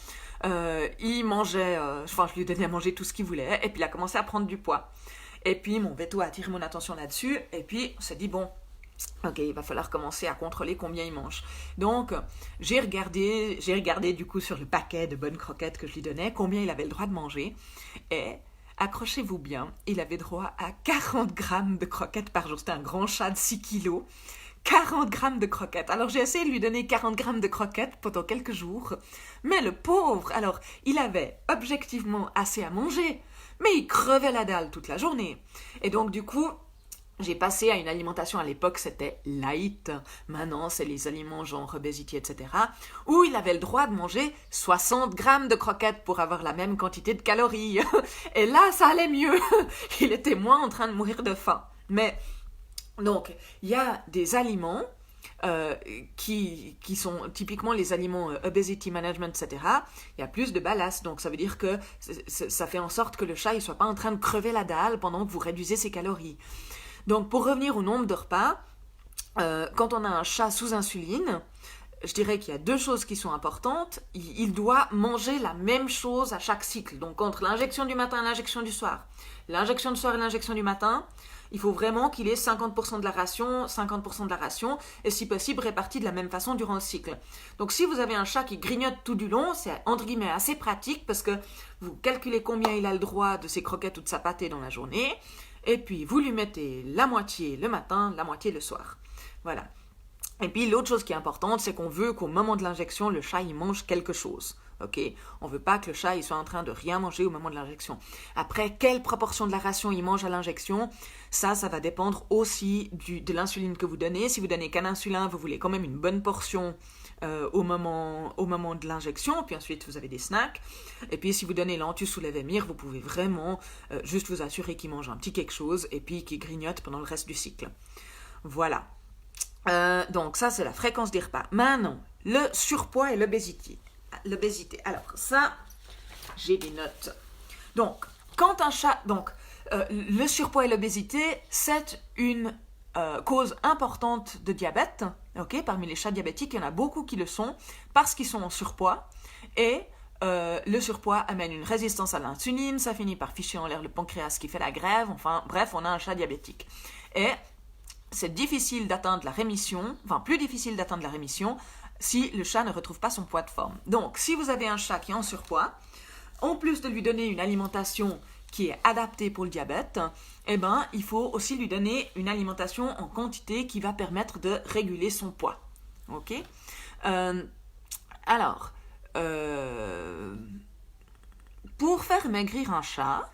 il mangeait, je lui donnais à manger tout ce qu'il voulait, et puis il a commencé à prendre du poids. Et puis mon veto a attiré mon attention là-dessus, et puis on s'est dit, bon, ok, il va falloir commencer à contrôler combien il mange. Donc, j'ai regardé du coup sur le paquet de bonnes croquettes que je lui donnais, combien il avait le droit de manger, et accrochez-vous bien, il avait droit à 40 grammes de croquettes par jour. C'était un grand chat de 6 kilos. 40 grammes de croquettes. Alors j'ai essayé de lui donner 40 grammes de croquettes pendant quelques jours, mais le pauvre, alors il avait objectivement assez à manger, mais il crevait la dalle toute la journée. Et donc du coup, j'ai passé à une alimentation, à l'époque c'était light, maintenant c'est les aliments genre obésité, etc., où il avait le droit de manger 60 grammes de croquettes pour avoir la même quantité de calories. Et là, ça allait mieux. Il était moins en train de mourir de faim. Mais donc, il y a des aliments qui sont typiquement les aliments obesity management, etc. Il y a plus de ballast, donc ça veut dire que ça fait en sorte que le chat ne soit pas en train de crever la dalle pendant que vous réduisez ses calories. Donc, pour revenir au nombre de repas, quand on a un chat sous insuline, je dirais qu'il y a 2 choses qui sont importantes. Il doit manger la même chose à chaque cycle. Donc, entre l'injection du matin et l'injection du soir, l'injection du soir et l'injection du matin, il faut vraiment qu'il ait 50% de la ration, et si possible répartis de la même façon durant le cycle. Donc si vous avez un chat qui grignote tout du long, c'est entre guillemets assez pratique parce que vous calculez combien il a le droit de ses croquettes ou de sa pâtée dans la journée, et puis vous lui mettez la moitié le matin, la moitié le soir. Voilà. Et puis l'autre chose qui est importante, c'est qu'on veut qu'au moment de l'injection, le chat il mange quelque chose. Ok, on veut pas que le chat il soit en train de rien manger au moment de l'injection. Après, quelle proportion de la ration il mange à l'injection, ça va dépendre aussi de l'insuline que vous donnez. Si vous donnez qu'un insulin, vous voulez quand même une bonne portion au moment de l'injection, puis ensuite vous avez des snacks. Et puis si vous donnez l'antus ou l'Evemir, vous pouvez vraiment juste vous assurer qu'il mange un petit quelque chose et puis qu'il grignote pendant le reste du cycle. Voilà. Donc ça c'est la fréquence des repas. Maintenant, le surpoids et l'obésité. Alors ça, j'ai des notes. Donc, quand un chat... Donc, le surpoids et l'obésité, c'est une cause importante de diabète. Okay, parmi les chats diabétiques, il y en a beaucoup qui le sont parce qu'ils sont en surpoids. Et le surpoids amène une résistance à l'insuline, ça finit par ficher en l'air le pancréas qui fait la grève. Enfin, bref, on a un chat diabétique. Et c'est difficile d'atteindre la rémission, enfin plus difficile d'atteindre la rémission si le chat ne retrouve pas son poids de forme. Donc, si vous avez un chat qui est en surpoids, en plus de lui donner une alimentation qui est adaptée pour le diabète, eh ben, il faut aussi lui donner une alimentation en quantité qui va permettre de réguler son poids. Ok. Alors, pour faire maigrir un chat,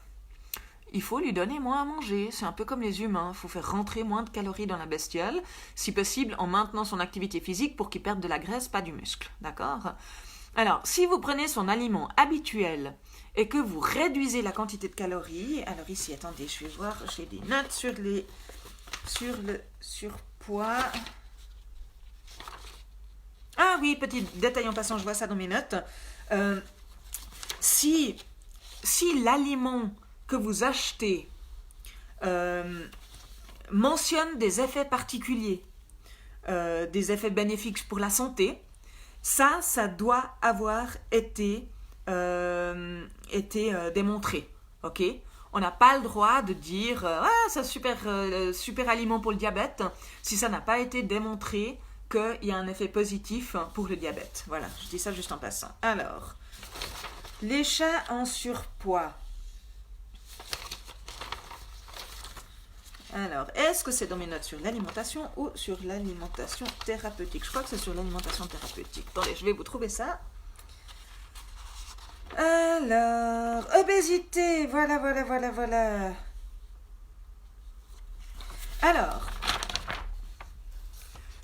il faut lui donner moins à manger. C'est un peu comme les humains. Il faut faire rentrer moins de calories dans la bestiole, si possible en maintenant son activité physique pour qu'il perde de la graisse, pas du muscle. D'accord ? Alors, si vous prenez son aliment habituel et que vous réduisez la quantité de calories, alors ici, attendez, je vais voir, j'ai des notes sur le surpoids. Ah oui, petit détail en passant, je vois ça dans mes notes. Si l'aliment que vous achetez mentionne des effets particuliers, des effets bénéfiques pour la santé, ça doit avoir été démontré. Ok ? On n'a pas le droit de dire c'est un super aliment pour le diabète si ça n'a pas été démontré qu'il y a un effet positif pour le diabète. Voilà, je dis ça juste en passant. Alors, les chats en surpoids. Alors, est-ce que c'est dans mes notes sur l'alimentation ou sur l'alimentation thérapeutique? Je crois que c'est sur l'alimentation thérapeutique. Attendez, je vais vous trouver ça. Alors, obésité, voilà. Alors,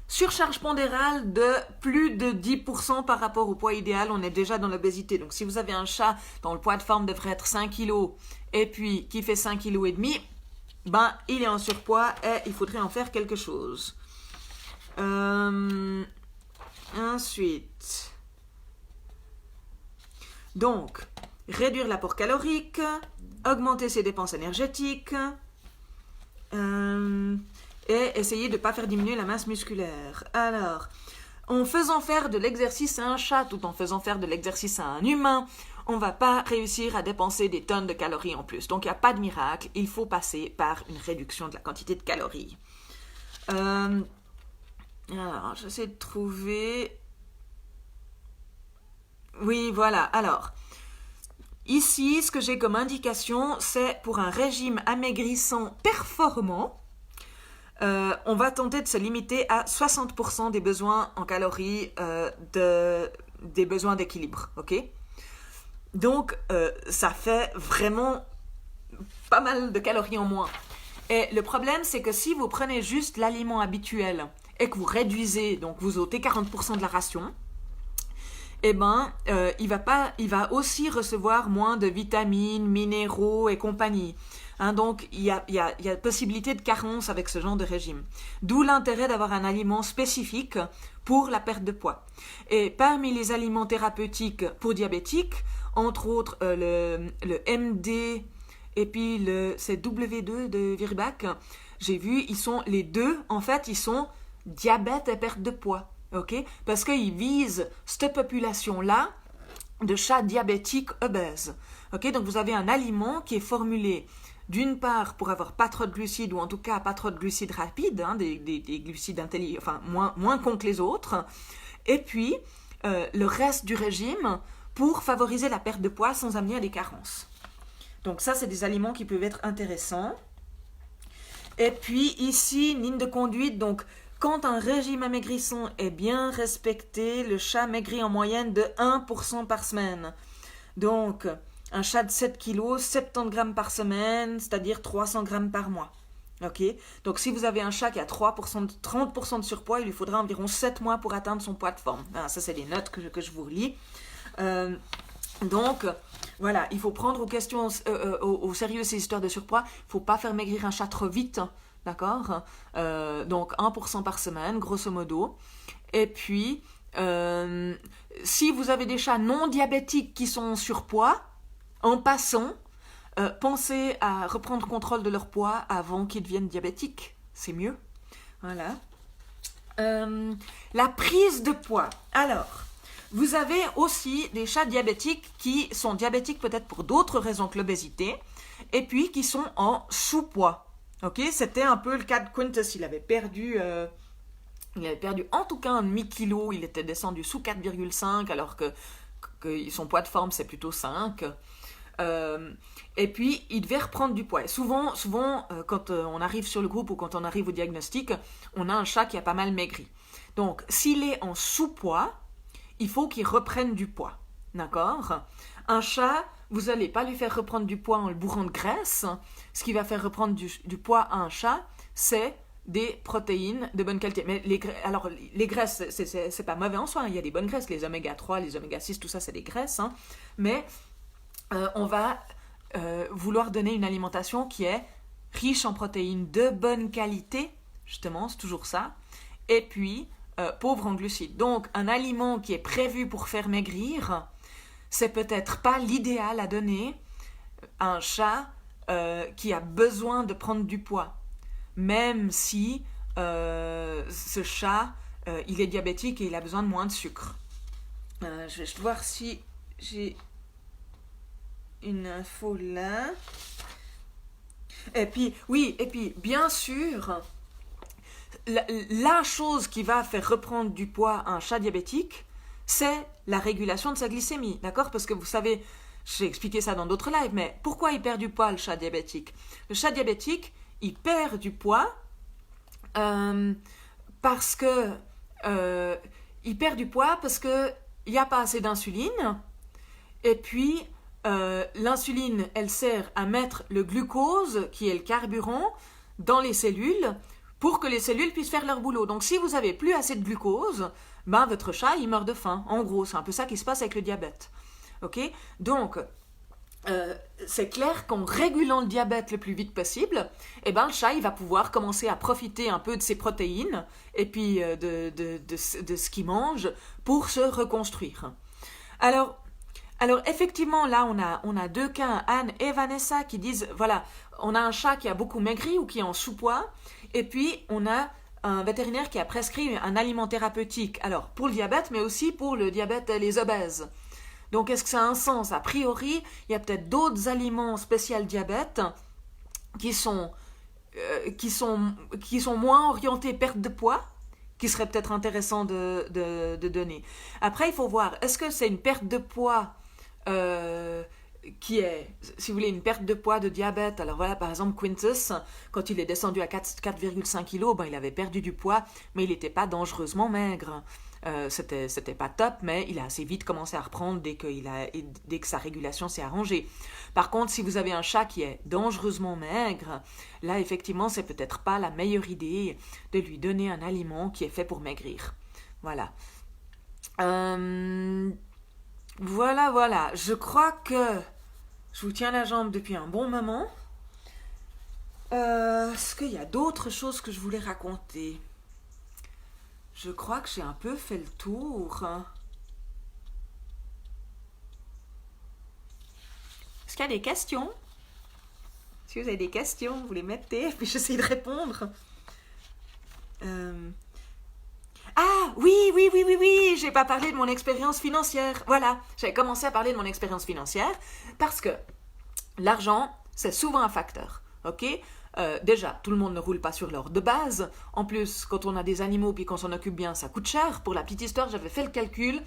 surcharge pondérale de plus de 10% par rapport au poids idéal, on est déjà dans l'obésité. Donc, si vous avez un chat dont le poids de forme devrait être 5 kg et puis qui fait 5,5 kg, ben, il est en surpoids et il faudrait en faire quelque chose. Ensuite, donc, réduire l'apport calorique, augmenter ses dépenses énergétiques et essayer de ne pas faire diminuer la masse musculaire. Alors, en faisant faire de l'exercice à un chat tout en faisant faire de l'exercice à un humain, on ne va pas réussir à dépenser des tonnes de calories en plus. Donc, il n'y a pas de miracle. Il faut passer par une réduction de la quantité de calories. Alors, j'essaie de trouver... Oui, voilà. Alors, ici, ce que j'ai comme indication, c'est pour un régime amaigrissant performant, on va tenter de se limiter à 60% des besoins en calories des besoins d'équilibre. Ok ? Donc, ça fait vraiment pas mal de calories en moins. Et le problème, c'est que si vous prenez juste l'aliment habituel et que vous réduisez, donc vous ôtez 40% de la ration, eh ben, il va aussi recevoir moins de vitamines, minéraux et compagnie. Hein, donc, il y a possibilité de carence avec ce genre de régime. D'où l'intérêt d'avoir un aliment spécifique pour la perte de poids. Et parmi les aliments thérapeutiques pour diabétiques, entre autres le MD et puis c'est W2 de Virbac, j'ai vu, les deux, en fait, ils sont diabète et perte de poids. Okay? Parce qu'ils visent cette population-là de chats diabétiques obèses. Okay? Donc vous avez un aliment qui est formulé d'une part pour avoir pas trop de glucides, ou en tout cas pas trop de glucides rapides, hein, des glucides intelligents, enfin moins cons que les autres, et puis le reste du régime pour favoriser la perte de poids sans amener à des carences. Donc ça, c'est des aliments qui peuvent être intéressants. Et puis ici, ligne de conduite, donc quand un régime amaigrissant est bien respecté, le chat maigrit en moyenne de 1% par semaine. Donc, un chat de 7 kg, 70 grammes par semaine, c'est-à-dire 300 grammes par mois. Okay? Donc, si vous avez un chat qui a 30% de surpoids, il lui faudra environ 7 mois pour atteindre son poids de forme. Ah, ça, c'est des notes que je vous relis. Donc, voilà, il faut prendre au sérieux ces histoires de surpoids. Il ne faut pas faire maigrir un chat trop vite. D'accord ? Donc 1% par semaine, grosso modo. Et puis, si vous avez des chats non diabétiques qui sont en surpoids, en passant, pensez à reprendre contrôle de leur poids avant qu'ils deviennent diabétiques. C'est mieux. Voilà. La prise de poids. Alors, vous avez aussi des chats diabétiques qui sont diabétiques peut-être pour d'autres raisons que l'obésité, et puis qui sont en sous-poids. Ok, c'était un peu le cas de Quintus. Il avait perdu en tout cas un demi-kilo. Il était descendu sous 4,5 alors que son poids de forme c'est plutôt 5. Et puis il devait reprendre du poids. Et souvent quand on arrive sur le groupe ou quand on arrive au diagnostic, on a un chat qui a pas mal maigri. Donc s'il est en sous-poids, il faut qu'il reprenne du poids. D'accord? Un chat, vous n'allez pas lui faire reprendre du poids en le bourrant de graisse. Ce qui va faire reprendre du poids à un chat, c'est des protéines de bonne qualité. Mais les graisses, c'est pas mauvais en soi. Il y a des bonnes graisses, les oméga 3, les oméga 6, tout ça, c'est des graisses. Mais on va vouloir donner une alimentation qui est riche en protéines de bonne qualité, justement, c'est toujours ça, et puis pauvre en glucides. Donc, un aliment qui est prévu pour faire maigrir, c'est peut-être pas l'idéal à donner à un chat qui a besoin de prendre du poids, même si ce chat, il est diabétique et il a besoin de moins de sucre. Je vais voir si j'ai une info là. Et puis, bien sûr, la chose qui va faire reprendre du poids à un chat diabétique, c'est la régulation de sa glycémie, d'accord? Parce que vous savez, j'ai expliqué ça dans d'autres lives, mais pourquoi il perd du poids, le chat diabétique? Le chat diabétique, il perd du poids parce que il perd du poids parce que il n'y a pas assez d'insuline, et puis l'insuline, elle sert à mettre le glucose, qui est le carburant, dans les cellules pour que les cellules puissent faire leur boulot. Donc si vous avez plus assez de glucose, ben votre chat, il meurt de faim. En gros, c'est un peu ça qui se passe avec le diabète. Ok? Donc, c'est clair qu'en régulant le diabète le plus vite possible, eh ben, le chat, il va pouvoir commencer à profiter un peu de ses protéines et puis de ce qu'il mange pour se reconstruire. Alors effectivement, là, on a deux cas, Anne et Vanessa, qui disent, voilà, on a un chat qui a beaucoup maigri ou qui est en sous-poids, et puis on a un vétérinaire qui a prescrit un aliment thérapeutique, alors pour le diabète, mais aussi pour le diabète et les obèses. Donc, est-ce que ça a un sens? A priori, il y a peut-être d'autres aliments spéciaux diabète qui sont moins orientés perte de poids, qui serait peut-être intéressant de donner. Après, il faut voir, est-ce que c'est une perte de poids qui est, si vous voulez, une perte de poids de diabète? Alors voilà, par exemple, Quintus, quand il est descendu à 4,5 kg, ben, il avait perdu du poids, mais il n'était pas dangereusement maigre. C'était pas top, mais il a assez vite commencé à reprendre dès que sa régulation s'est arrangée. Par contre, si vous avez un chat qui est dangereusement maigre, là, effectivement, c'est peut-être pas la meilleure idée de lui donner un aliment qui est fait pour maigrir. Voilà. Voilà. Je crois que je vous tiens la jambe depuis un bon moment. Est-ce qu'il y a d'autres choses que je voulais raconter? Je crois que j'ai un peu fait le tour. Est-ce qu'il y a des questions? Si vous avez des questions, vous les mettez, puis j'essaie de répondre. Ah, oui, j'ai pas parlé de mon expérience financière. Voilà, j'avais commencé à parler de mon expérience financière parce que l'argent, c'est souvent un facteur, ok? Déjà, tout le monde ne roule pas sur l'or de base. En plus, quand on a des animaux puis qu'on s'en occupe bien, ça coûte cher. Pour la petite histoire, j'avais fait le calcul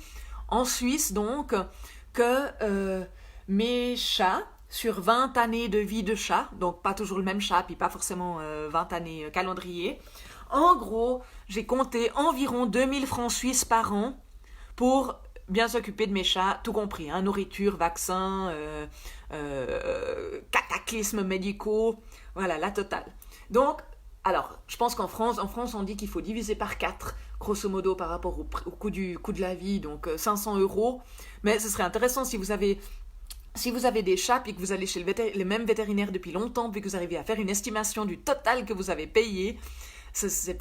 en Suisse, donc, que mes chats, sur 20 années de vie de chat, donc pas toujours le même chat, puis pas forcément 20 années calendrier, en gros, j'ai compté environ 2000 francs suisses par an pour bien s'occuper de mes chats, tout compris, hein, nourriture, vaccins, cataclysmes médicaux, voilà, la totale. Donc, alors, je pense qu'en France, on dit qu'il faut diviser par 4, grosso modo, par rapport au coût de la vie, donc 500 €. Mais ce serait intéressant si vous avez des chats et que vous allez chez le même vétérinaire depuis longtemps, puis que vous arrivez à faire une estimation du total que vous avez payé. Ça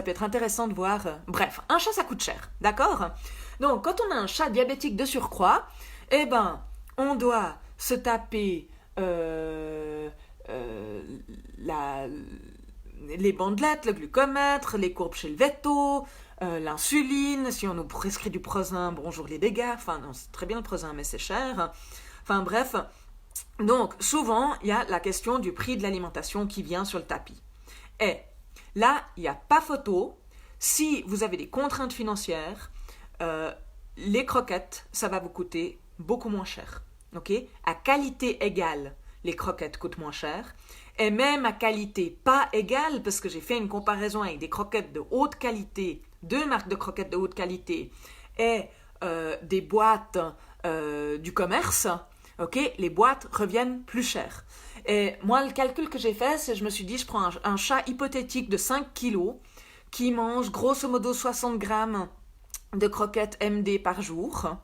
peut être intéressant de voir. Bref, un chat, ça coûte cher, d'accord? Donc, quand on a un chat diabétique de surcroît, eh ben, on doit se taper euh, euh, la, les bandelettes, le glucomètre, les courbes chez le veto, l'insuline, si on nous prescrit du Prosin, bonjour les dégâts, enfin non, c'est très bien le Prosin, mais c'est cher. Enfin bref, donc souvent, il y a la question du prix de l'alimentation qui vient sur le tapis. Et là, il n'y a pas photo. Si vous avez des contraintes financières, les croquettes, ça va vous coûter beaucoup moins cher. Ok? À qualité égale, les croquettes coûtent moins cher. Et même à qualité pas égale, parce que j'ai fait une comparaison avec des croquettes de haute qualité, deux marques de croquettes de haute qualité, et des boîtes du commerce, ok, les boîtes reviennent plus chères. Et moi, le calcul que j'ai fait, c'est je me suis dit, je prends un chat hypothétique de 5 kilos qui mange grosso modo 60 grammes de croquettes MD par jour.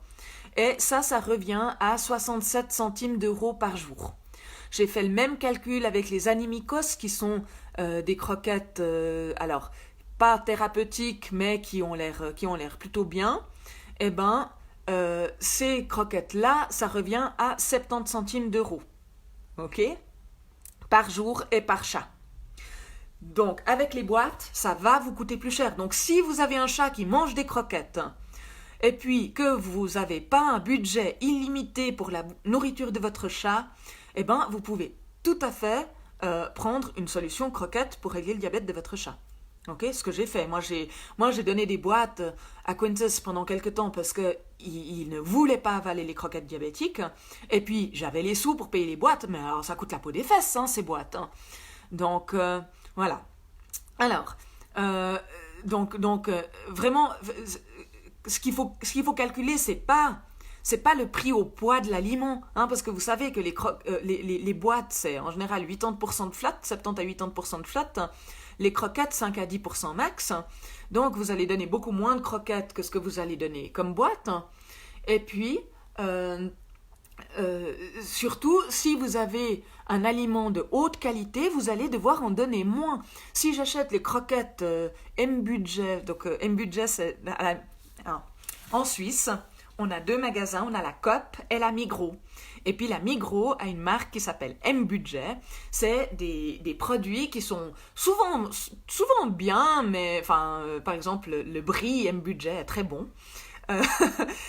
Et ça revient à 67 centimes d'euros par jour. J'ai fait le même calcul avec les Animikos, qui sont des croquettes, alors, pas thérapeutiques, mais qui ont l'air plutôt bien. Eh ben, ces croquettes-là, ça revient à 70 centimes d'euros. Ok? Par jour et par chat. Donc, avec les boîtes, ça va vous coûter plus cher. Donc, si vous avez un chat qui mange des croquettes, et puis que vous n'avez pas un budget illimité pour la nourriture de votre chat, eh ben, vous pouvez tout à fait prendre une solution croquette pour régler le diabète de votre chat. Ok, ce que j'ai fait. Moi, j'ai donné des boîtes à Quintus pendant quelques temps parce qu'il ne voulait pas avaler les croquettes diabétiques. Et puis, j'avais les sous pour payer les boîtes, mais alors, ça coûte la peau des fesses, hein, ces boîtes. Hein. Donc, voilà. Alors, vraiment, ce qu'il faut calculer, c'est pas le prix au poids de l'aliment, hein, parce que vous savez que les boîtes, c'est en général 80% de flat, 70 à 80% de flat, les croquettes 5 à 10% max, donc vous allez donner beaucoup moins de croquettes que ce que vous allez donner comme boîte, et puis surtout, si vous avez un aliment de haute qualité, vous allez devoir en donner moins. Si j'achète les croquettes M-Budget, donc M-Budget, c'est... en Suisse, on a deux magasins, on a la Coop et la Migros. Et puis la Migros a une marque qui s'appelle M-Budget. C'est des produits qui sont souvent bien, mais par exemple, le brie M-Budget est très bon.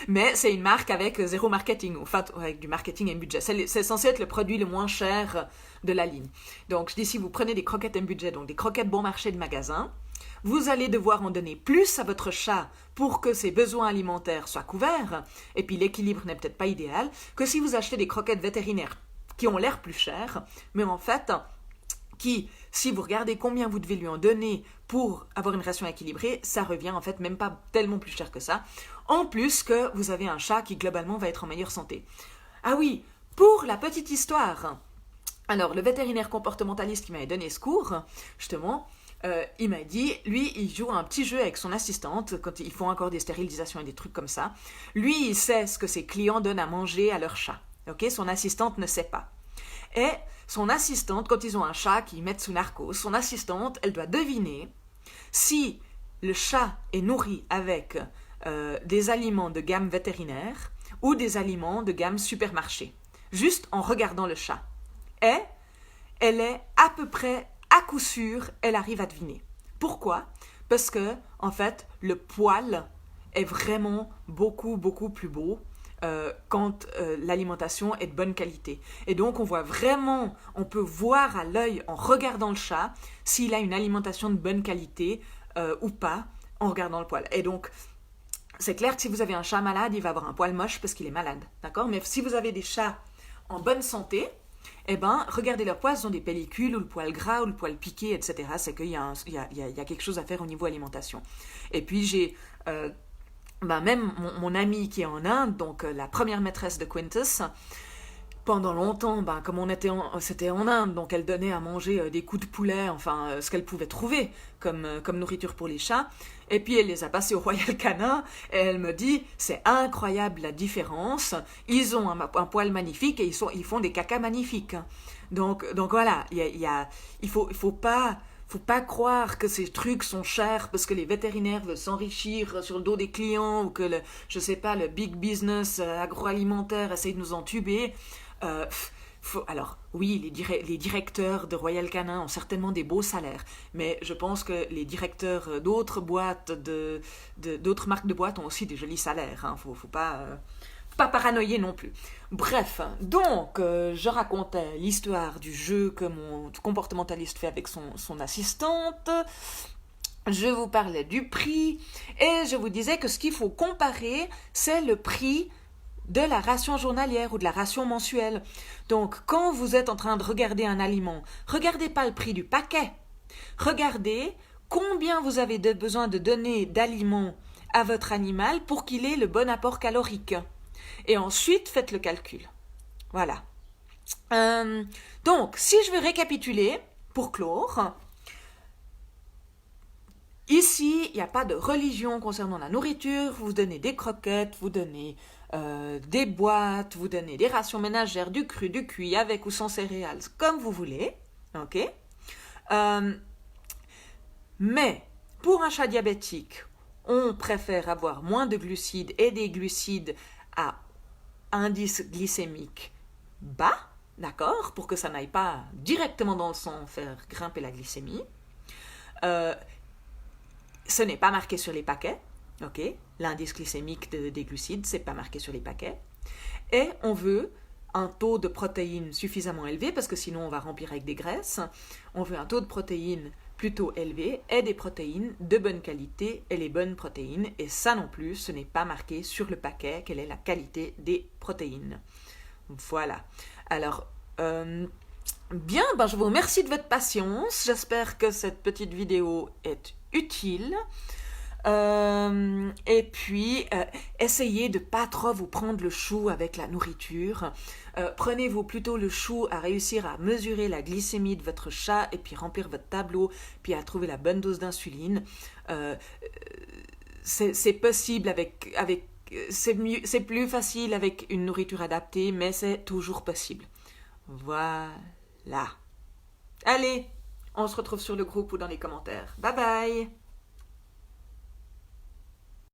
Mais c'est une marque avec zéro marketing, enfin avec du marketing M-Budget. C'est censé être le produit le moins cher de la ligne. Donc je dis, si vous prenez des croquettes M-Budget, donc des croquettes bon marché de magasin, vous allez devoir en donner plus à votre chat pour que ses besoins alimentaires soient couverts, et puis l'équilibre n'est peut-être pas idéal, que si vous achetez des croquettes vétérinaires qui ont l'air plus chères, mais en fait, qui, si vous regardez combien vous devez lui en donner pour avoir une ration équilibrée, ça revient en fait même pas tellement plus cher que ça, en plus que vous avez un chat qui globalement va être en meilleure santé. Ah oui, pour la petite histoire, alors le vétérinaire comportementaliste qui m'avait donné ce cours, justement, il m'a dit, lui, il joue un petit jeu avec son assistante, quand ils font encore des stérilisations et des trucs comme ça. Lui, il sait ce que ses clients donnent à manger à leur chat. Ok, son assistante ne sait pas. Et son assistante, quand ils ont un chat qu'ils mettent sous narcose, son assistante, elle doit deviner si le chat est nourri avec des aliments de gamme vétérinaire ou des aliments de gamme supermarché, juste en regardant le chat. Et elle est à peu près, à coup sûr, elle arrive à deviner. Pourquoi ? Parce que, en fait, le poil est vraiment beaucoup, beaucoup plus beau quand l'alimentation est de bonne qualité. Et donc, on peut voir à l'œil, en regardant le chat, s'il a une alimentation de bonne qualité ou pas, en regardant le poil. Et donc, c'est clair que si vous avez un chat malade, il va avoir un poil moche parce qu'il est malade, d'accord ? Mais si vous avez des chats en bonne santé, eh ben, regardez leur poil, ils ont des pellicules, ou le poil gras, ou le poil piqué, etc. C'est qu'il y a quelque chose à faire au niveau alimentation. Et puis, j'ai... même mon amie qui est en Inde, donc la première maîtresse de Quintus, pendant longtemps, comme c'était en Inde, donc elle donnait à manger des coups de poulet, ce qu'elle pouvait trouver comme nourriture pour les chats. Et puis elle les a passés au Royal Canin, et elle me dit, c'est incroyable la différence, ils ont un poil magnifique et ils font des cacas magnifiques. Donc voilà, il faut pas croire que ces trucs sont chers parce que les vétérinaires veulent s'enrichir sur le dos des clients ou que le big business agroalimentaire essaye de nous entuber. Alors, oui, les directeurs de Royal Canin ont certainement des beaux salaires, mais je pense que les directeurs d'autres boîtes, d'autres marques de boîtes ont aussi des jolis salaires. Hein. Faut pas paranoïer non plus. Bref, donc, je racontais l'histoire du jeu que mon comportementaliste fait avec son assistante. Je vous parlais du prix et je vous disais que ce qu'il faut comparer, c'est le prix de la ration journalière ou de la ration mensuelle. Donc, quand vous êtes en train de regarder un aliment, regardez pas le prix du paquet. Regardez combien vous avez besoin de donner d'aliments à votre animal pour qu'il ait le bon apport calorique. Et ensuite, faites le calcul. Voilà. Donc, si je veux récapituler, pour clore, ici, il n'y a pas de religion concernant la nourriture. Vous donnez des croquettes, vous donnez des boîtes, vous donnez des rations ménagères, du cru, du cuit, avec ou sans céréales, comme vous voulez. Ok. Mais, pour un chat diabétique, on préfère avoir moins de glucides et des glucides à indice glycémique bas, d'accord, pour que ça n'aille pas directement dans le sang faire grimper la glycémie. Ce n'est pas marqué sur les paquets, ok. L'indice glycémique des glucides, c'est pas marqué sur les paquets. Et on veut un taux de protéines suffisamment élevé, parce que sinon on va remplir avec des graisses. On veut un taux de protéines plutôt élevé et des protéines de bonne qualité et les bonnes protéines. Et ça non plus, ce n'est pas marqué sur le paquet quelle est la qualité des protéines. Voilà. Alors, bien, je vous remercie de votre patience. J'espère que cette petite vidéo est utile. Et puis, essayez de pas trop vous prendre le chou avec la nourriture. Prenez-vous plutôt le chou à réussir à mesurer la glycémie de votre chat et puis remplir votre tableau, puis à trouver la bonne dose d'insuline. C'est possible c'est plus facile avec une nourriture adaptée, mais c'est toujours possible. Voilà. Allez, on se retrouve sur le groupe ou dans les commentaires. Bye bye!